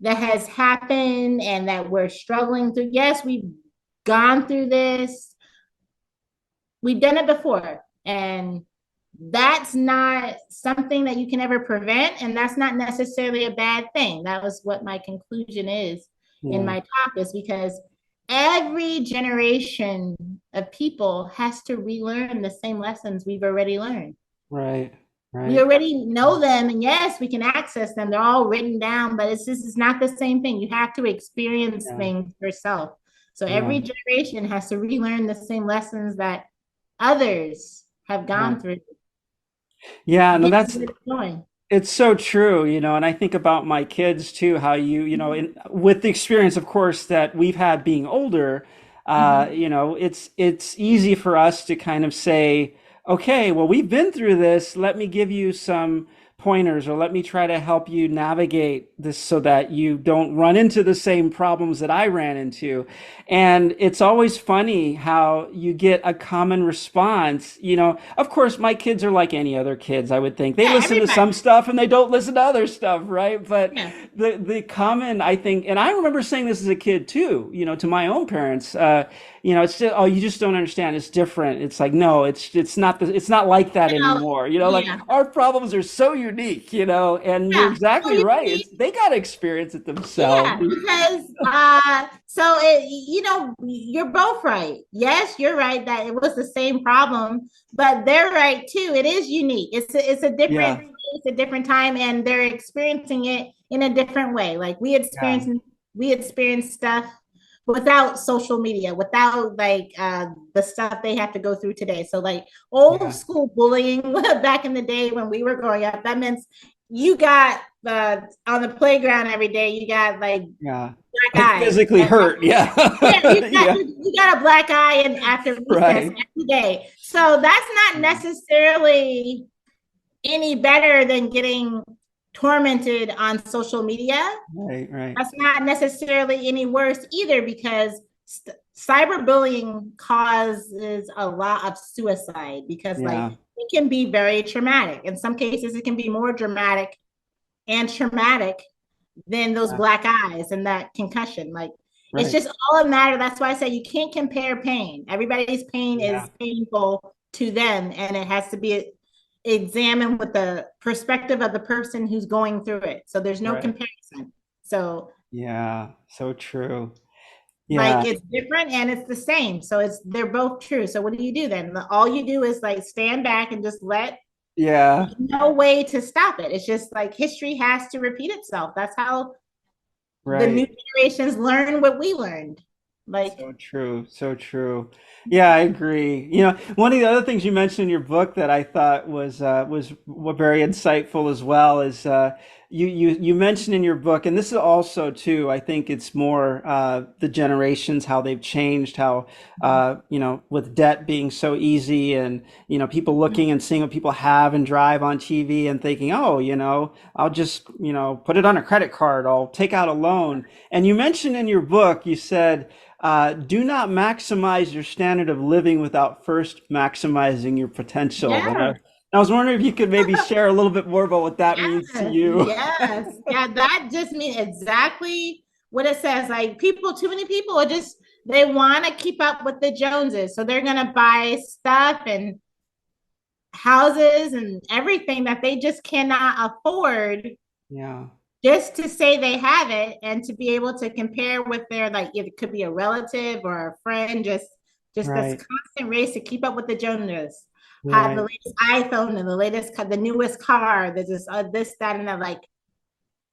that has happened and that we're struggling through, yes, we've gone through this, we've done it before. And that's not something that you can ever prevent. And that's not necessarily a bad thing. That was what my conclusion is in Yeah. my talk, is because every generation of people has to relearn the same lessons we've already learned. Right. We Right. already know them, and yes, we can access them. They're all written down, but it's not the same thing. You have to experience Yeah. things yourself. So Yeah. every generation has to relearn the same lessons that others have Right. gone through Yeah. to No, get that's where it's going. it's so true, and I think about my kids too, how with the experience, of course, that we've had being older, Mhm. it's easy for us to kind of say, okay, well, we've been through this. Let me give you some pointers, or let me try to help you navigate this so that you don't run into the same problems that I ran into. And it's always funny how you get a common response. Of course, my kids are like any other kids, I would think. They Yeah, listen to everybody. some stuff and they don't listen to other stuff, right? But Yeah. the common, I think, and I remember saying this as a kid too, to my own parents, it's just, oh, you just don't understand. It's different. It's like, no, it's not like that You know, anymore. Like yeah. our problems are so unique, and you're Yeah. So exactly you right. see, They got to experience it themselves. yeah, because you're both right. Yes, you're right that it was the same problem, but they're right too. It is unique. It's a different Yeah. place, a different time, and they're experiencing it in a different way. Like Yeah. we experienced stuff without social media, without the stuff they have to go through today. So like old Yeah. school bullying back in the day when we were growing up, that meant you got on the playground every day, you got like Yeah. black Like eye. physically hurt. Yeah. Yeah, Yeah. you got a black eye and after recess Right. every day. So that's not Yeah. necessarily any better than getting tormented on social media. Right. Right. That's not necessarily any worse either because cyberbullying causes a lot of suicide because like Yeah. it can be very traumatic. In some cases, it can be more dramatic and traumatic than those Yeah. black eyes and that concussion. Like it's Right. just all a matter. That's why I say you can't compare pain. Everybody's pain Yeah. is painful to them, and it has to be examined with the perspective of the person who's going through it. So there's no Right. comparison. So Yeah. So true. like Yeah. it's different and it's the same. So they're both true. So what do you do then? All you do is like stand back and just let Yeah. no way to stop it. It's just like history has to repeat itself. That's how the new Right. generations learn what we learned. Like, So true. So true. Yeah, I agree. One of the other things you mentioned in your book that I thought was very insightful as well is you mentioned in your book, and this is also too, I think it's more the generations, how they've changed, how with debt being so easy, and people looking and seeing what people have and drive on TV and thinking, oh, I'll just put it on a credit card, I'll take out a loan. And you mentioned in your book, you said, do not maximize your standard of living without first maximizing your potential. And yeah, I was wondering if you could maybe share a little bit more about what that means to yes, you. yes, yeah. That just means exactly what it says. Like too many people are just they want to keep up with the Joneses, so they're gonna buy stuff and houses and everything that they just cannot afford Yeah, just to say they have it and to be able to compare with their like it could be a relative or a friend, just this right. constant race to keep up with the Joneses. have the Right. latest iPhone and the newest car. There's this, that, and that. Like,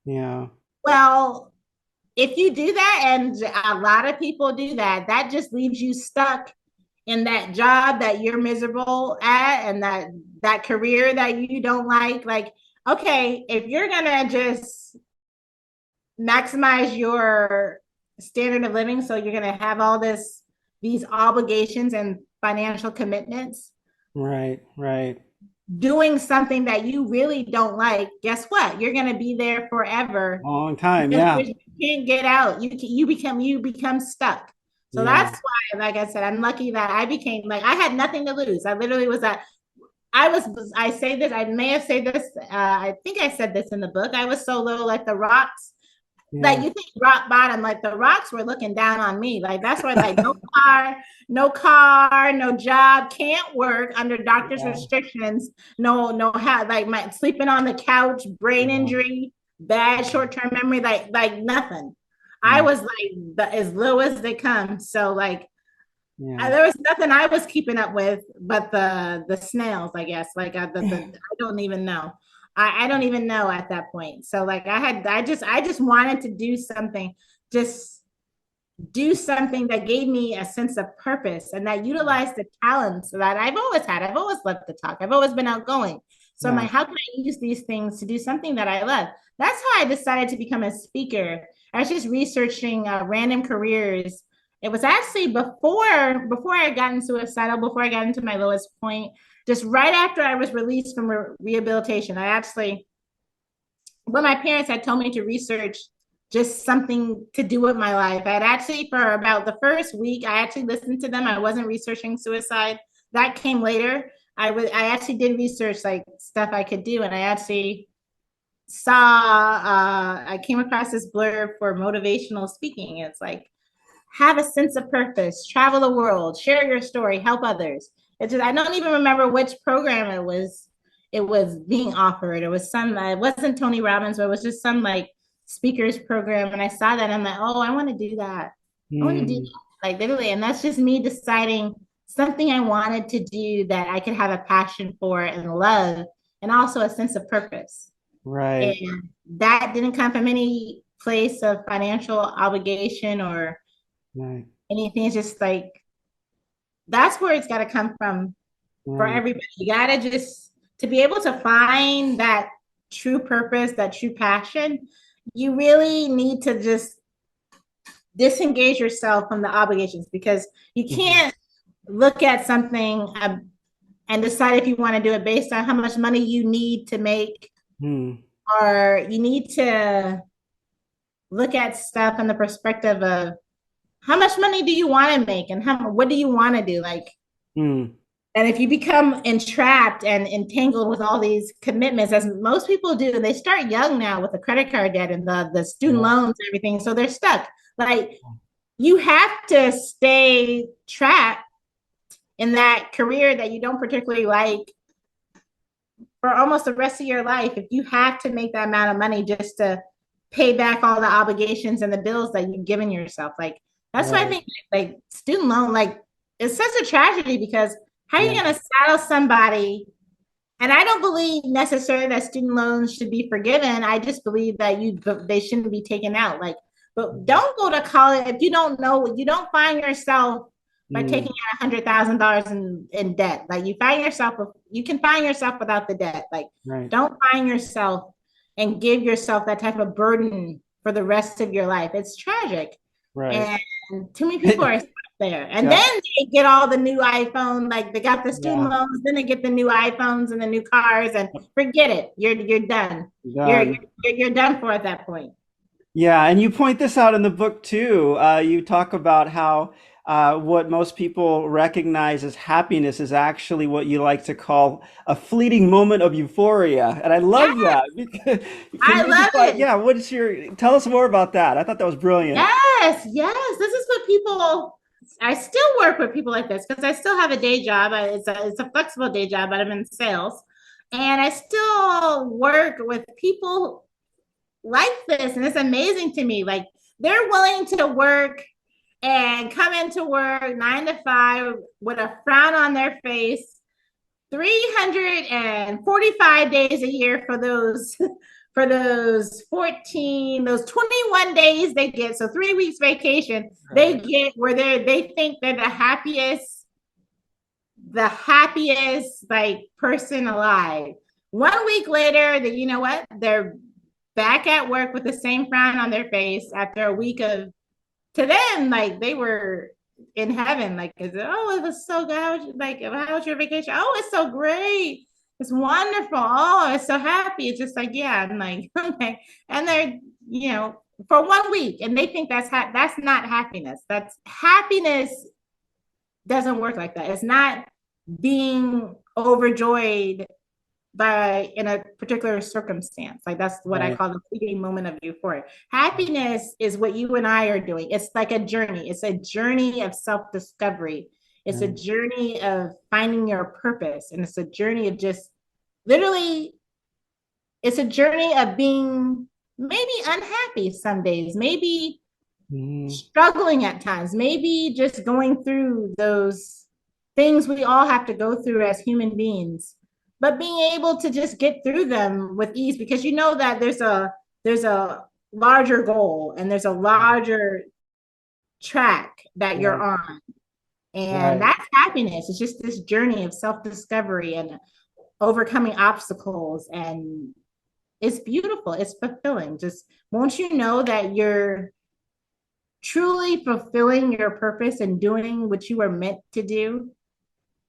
Yeah. well, if you do that, and a lot of people do that, that just leaves you stuck in that job that you're miserable at, and that career that you don't like. Like, okay, if you're gonna just maximize your standard of living, so you're gonna have all these obligations and financial commitments, Right. Right. doing something that you really don't like, guess what? You're going to be there forever Long time. because Yeah. you can't get out. You become stuck. So Yeah. that's why, like I said, I'm lucky that I became like I had nothing to lose. I literally was at. I was. I say this. I may have said this. I think I said this in the book. I was so little, like the rocks, like Yeah. you think rock bottom, like the rocks were looking down on me. Like that's why, like no car, no job, can't work under doctor's Yeah. restrictions. No, how like my sleeping on the couch, brain Yeah. injury, bad short-term memory, like nothing. I Yeah. was like as low as they come. So like Yeah. there was nothing I was keeping up with but the snails, I guess. Like I don't even know. I don't even know at that point. So like I just wanted to just do something that gave me a sense of purpose and that utilized the talents that I've always had. I've always loved to talk. I've always been outgoing. So I'm Yeah. like, how can I use these things to do something that I love? That's how I decided to become a speaker. I was just researching random careers. It was actually before I got into suicidal, before I got into my lowest point, just right after I was released from rehabilitation. I actually, when my parents had told me to research just something to do with my life, I had actually, for about the first week, I actually listened to them. I wasn't researching suicide. That came later. I actually did research like stuff I could do, and I actually saw I came across this blurb for motivational speaking. It's like, have a sense of purpose, travel the world, share your story, help others. It's just I don't even remember which program it was being offered. It was some it wasn't Tony Robbins, but it was just some like speakers program. And I saw that and I'm like, oh, I want to do that. I want to do Mm. that. Like literally. And that's just me deciding something I wanted to do that I could have a passion for and love, and also a sense of purpose. Right. And that didn't come from any place of financial obligation or Right. anything. It's just like that's where it's got to come from for Right. everybody. You got to just to be able to find that true purpose, that true passion. You really need to just disengage yourself from the obligations, because you Mhm. can't look at something and decide if you want to do it based on how much money you need to make, Mm. or you need to look at stuff from the perspective of how much money do you want to make and what do you want to do, like. Mm. And if you become entrapped and entangled with all these commitments, as most people do, and they start young now with the credit card debt and the student Yeah. loans and everything, so they're stuck. Like you have to stay trapped in that career that you don't particularly like for almost the rest of your life if you have to make that amount of money just to pay back all the obligations and the bills that you've given yourself. Like that's why I Right. think like student loan, like it's such a tragedy, because how are you Yeah. going to saddle somebody? And I don't believe necessarily that student loans should be forgiven. I just believe that they shouldn't be taken out. Like, but don't go to college if you don't know, you don't find yourself by taking Mm. out $100,000 in debt. Like you can find yourself without the debt. Like, Right. don't find yourself and give yourself that type of burden for the rest of your life. It's tragic. Right. And too many people are stuck there. And Yeah. then they get all the new iPhone, like they got the student Yeah. loans, then they get the new iPhones and the new cars, and forget it. You're done. You're Done. you're, you're done for at that point. Yeah, and you point this out in the book too. You talk about how what most people recognize as happiness is actually what you like to call a fleeting moment of euphoria. And I love Yeah, that. Can I you love define, it. yeah, tell us more about that. I thought that was brilliant. Yes. This is what people. I still work with people like this because I still have a day job. It's a flexible day job, but I'm in sales, and I still work with people like this, and it's amazing to me. Like they're willing to work and come into work 9 to 5 with a frown on their face, 345 days a year for those for those 14, those 21 days they get. So 3 weeks vacation, they Right. get where they think they're the happiest like person alive. 1 week later, that you know what? They're back at work with the same frown on their face after a week of, to them, like they were in heaven. Like, oh, it was so good. How was your vacation? Oh, it's so great. It's wonderful. Oh, it's so happy. It's just like, yeah. I'm like, okay. And they're, for 1 week, and they think that's not happiness. That's happiness doesn't work like that. It's not being overjoyed by in a particular circumstance. Like that's what I Right. call the fleeting moment of euphoria. Happiness is what you and I are doing. It's like a journey. It's a journey of self-discovery. It's a Right. journey of finding your purpose. And it's a journey of just literally, it's a journey of being maybe unhappy some days, maybe Mhm. struggling at times, maybe just going through those things we all have to go through as human beings, but being able to just get through them with ease because you know that there's a larger goal and there's a larger track that you're Right. on. And Right. that's happiness. It's just this journey of self-discovery and overcoming obstacles, and it's beautiful. It's fulfilling. Just won't you know that you're truly fulfilling your purpose and doing what you were meant to do?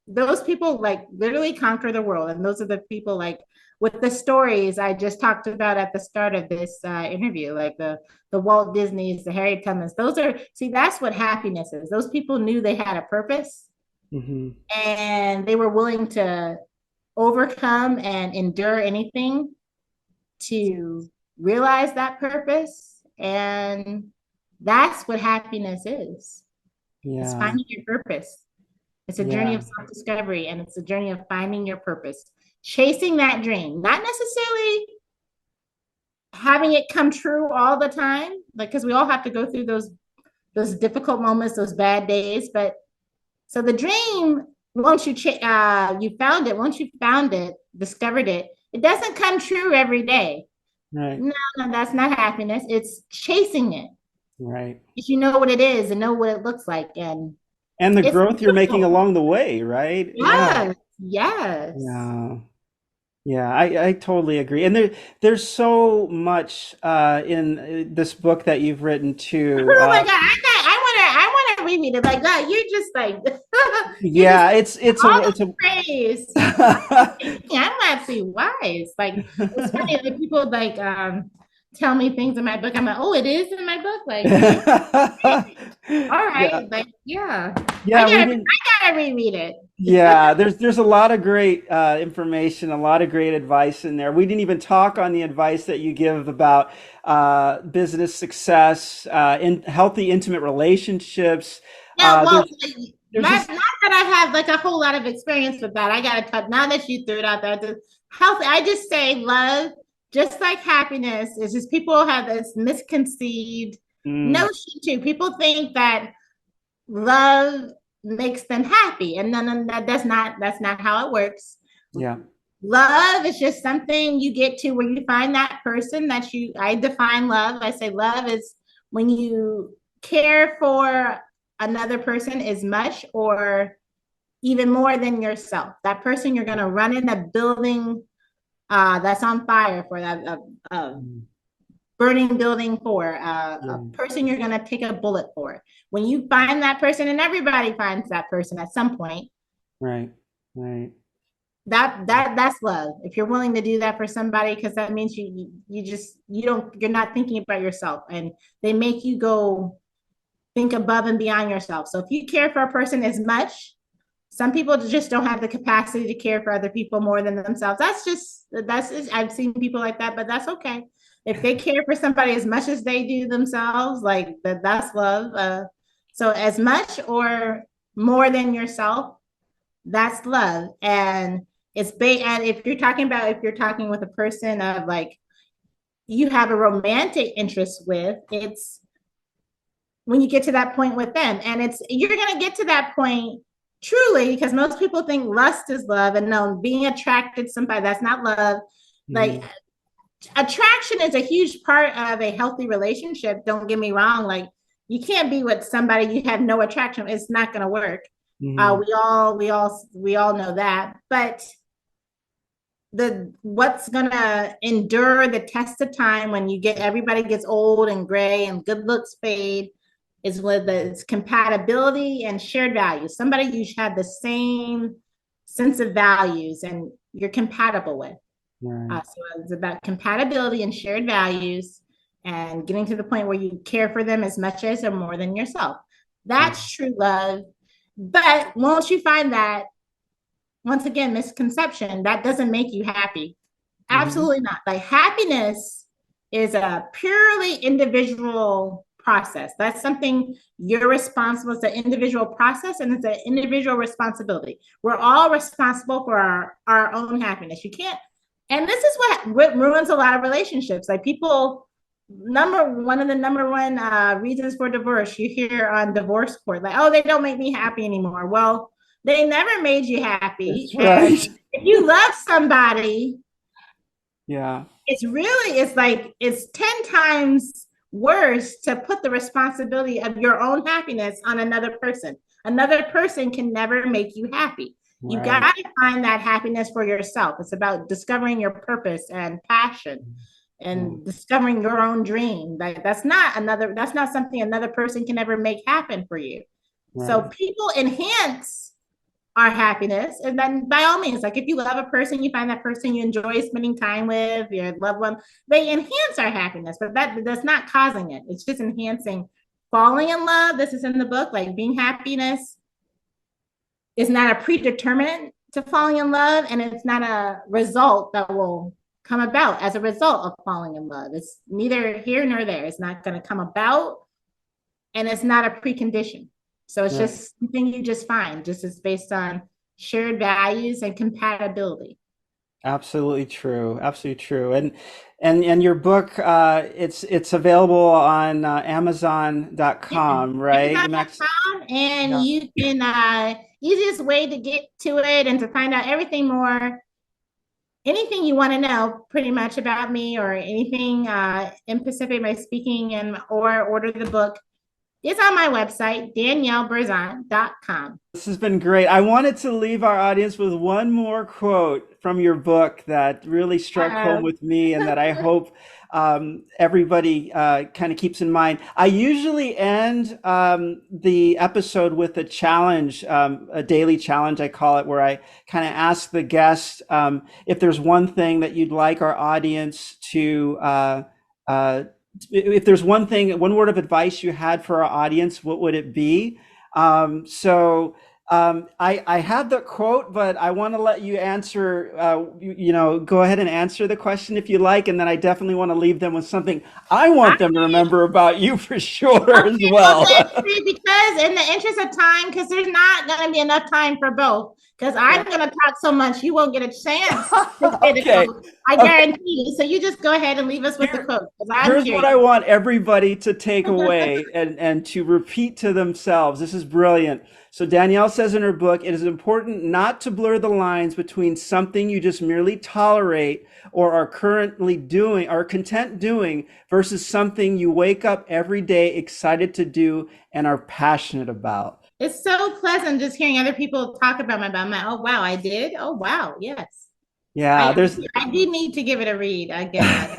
Those people like literally conquer the world. And those are the people like with the stories I just talked about at the start of this interview, like the Walt Disneys, the Harriet Tubmans. Those are, see, that's what happiness is. Those people knew they had a purpose Hmm. and they were willing to overcome and endure anything to realize that purpose. And that's what happiness is. It's Yeah. finding your purpose. It's a journey Yeah. of self-discovery, and it's a journey of finding your purpose, chasing that dream, not necessarily having it come true all the time, like because we all have to go through those difficult moments, those bad days. But so the dream, once you found it, once you found it, discovered it, it doesn't come true every day. Right. No, no, that's not happiness. It's chasing it. Right. If you know what it is and know what it looks like, and And the it's growth you're making beautiful. along the way, right? Yeah. Yes, yes. Yeah. Yeah, I totally agree. And there's so much in this book that you've written too. Oh my God, I wanna reread it. Like God, you're just like you're just Yeah, all it's the a praise. I'm actually wise. Like it's funny that people like tell me things in my book. I'm like, oh, it is in my book. Like, okay, all Yeah. right, like yeah, I Yeah, we gotta didn't. I gotta reread it. Yeah, there's a lot of great information, a lot of great advice in there. We didn't even talk on the advice that you give about business success, in healthy, intimate relationships. Yeah, well, There's not just that I have like a whole lot of experience with that. I gotta cut now that you threw it out there. The healthy, I just say love, just like happiness, is just people have this misconceived mm, notion too. People think that love makes them happy, and then that's not how it works. yeah, Love is just something you get to where you find that person that you. I define love. I say love is when you care for another person as much or even more than yourself. That person you're going to run in a building that's on fire for that mm, burning building for yeah, a person you're going to take a bullet for. When you find that person, and everybody finds that person at some point, right, right, that's love. If you're willing to do that for somebody, because that means you're not thinking about yourself, and they make you go think above and beyond yourself. So if you care for a person as much, some people just don't have the capacity to care for other people more than themselves. That's I've seen people like that, but that's okay. If they care for somebody as much as they do themselves, like that's love. So as much or more than yourself, that's love. And and if you're talking with a person of like you have a romantic interest with, it's when you get to that point with them, and you're gonna get to that point truly, because most people think lust is love, and no, being attracted to somebody, that's not love. Like, Hmm. attraction is a huge part of a healthy relationship. Don't get me wrong. Like, you can't be with somebody you have no attraction. It's not going to work. Hmm. We all know that. But the what's gonna endure the test of time when everybody gets old and gray and good looks fade is with its compatibility and shared values. Somebody you have the same sense of values and you're compatible with. Right. So it's about compatibility and shared values and getting to the point where you care for them as much as or more than yourself. Right. That's true love. But once you find that, once again, misconception, that doesn't make you happy. Hmm. Absolutely not. Like, happiness is a purely individual process. That's something you're responsible. It's an individual process and it's an individual responsibility. We're all responsible for our own happiness. You can't, and this is what ruins a lot of relationships. Like, people, one of the number one reasons for divorce you hear on divorce court, like, oh, they don't make me happy anymore. Well, they never made you happy. That's And right. if you love somebody, Yeah. it's 10 times worse to put the responsibility of your own happiness on another person. Another person can never make you happy. You Right. got to find that happiness for yourself. It's about discovering your purpose and passion Yeah. and discovering your own dream. Like, that's not something another person can ever make happen for you. So Right. people enhance our happiness. And then by all means, like, if you love a person, you find that person you enjoy spending time with, your loved one, they enhance our happiness, but that's not causing it. It's just enhancing. Falling in love, this is in the book, like, being happiness is not a predeterminant to falling in love, and it's not a result that will come about as a result of falling in love. It's neither here nor there. It's not going to come about, and it's not a precondition. So it's Right. just something you just find, just is based on shared values and compatibility. Absolutely true. Absolutely true. And your book, it's available on Yeah. Amazon.com, right? Max. Amazon.com, and Yeah. you can easiest way to get to it and to find out everything more, anything you want to know pretty much about me or anything in Pacific, my speaking, and or order the book, is on my website, daniellebrazant.com. This has been great. I wanted to leave our audience with one more quote from your book that really struck home Uh-oh. with me and that I hope everybody kind of keeps in mind. I usually end the episode with a challenge, a daily challenge, I call it, where I kind of ask the guest if there's one thing that you'd like our audience to uh, if there's one thing, one word of advice you had for our audience, what would it be? I have the quote, but I want to let you answer, go ahead and answer the question if you like. And then I definitely want to leave them with something I want them to remember about you for sure as Okay, well, well. let's see, because in the interest of time, because there's not going to be enough time for both, because I'm going to talk so much, you won't get a chance to say the Okay. quote. I Okay. guarantee you. So you just go ahead and leave us with the Here, quote, because I'm here's what curious. I want everybody to take away and to repeat to themselves. This is brilliant. So Danielle says in her book, it is important not to blur the lines between something you just merely tolerate or are currently doing or content doing versus something you wake up every day excited to do and are passionate about. It's so pleasant just hearing other people talk about my book. I'm like, oh, wow, I did? Oh, wow, yes. Yeah, I, there's I do need to give it a read again.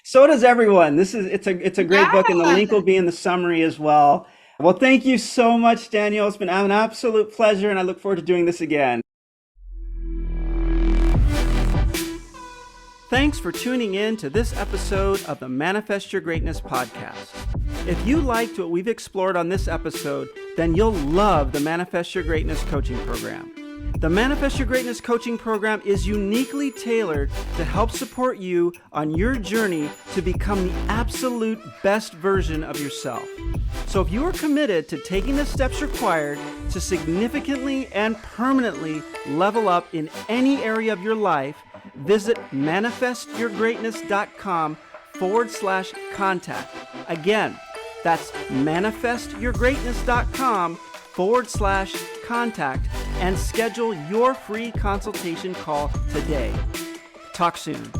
so does everyone. It's a great book, and the Yeah. link will be in the summary as well. Well, thank you so much, Danielle. It's been an absolute pleasure, and I look forward to doing this again. Thanks for tuning in to this episode of the Manifest Your Greatness podcast. If you liked what we've explored on this episode, then you'll love the Manifest Your Greatness coaching program. The Manifest Your Greatness coaching program is uniquely tailored to help support you on your journey to become the absolute best version of yourself. So if you are committed to taking the steps required to significantly and permanently level up in any area of your life, visit manifestyourgreatness.com/contact. Again, that's manifestyourgreatness.com renown.com/contact and schedule your free consultation call today. Talk soon.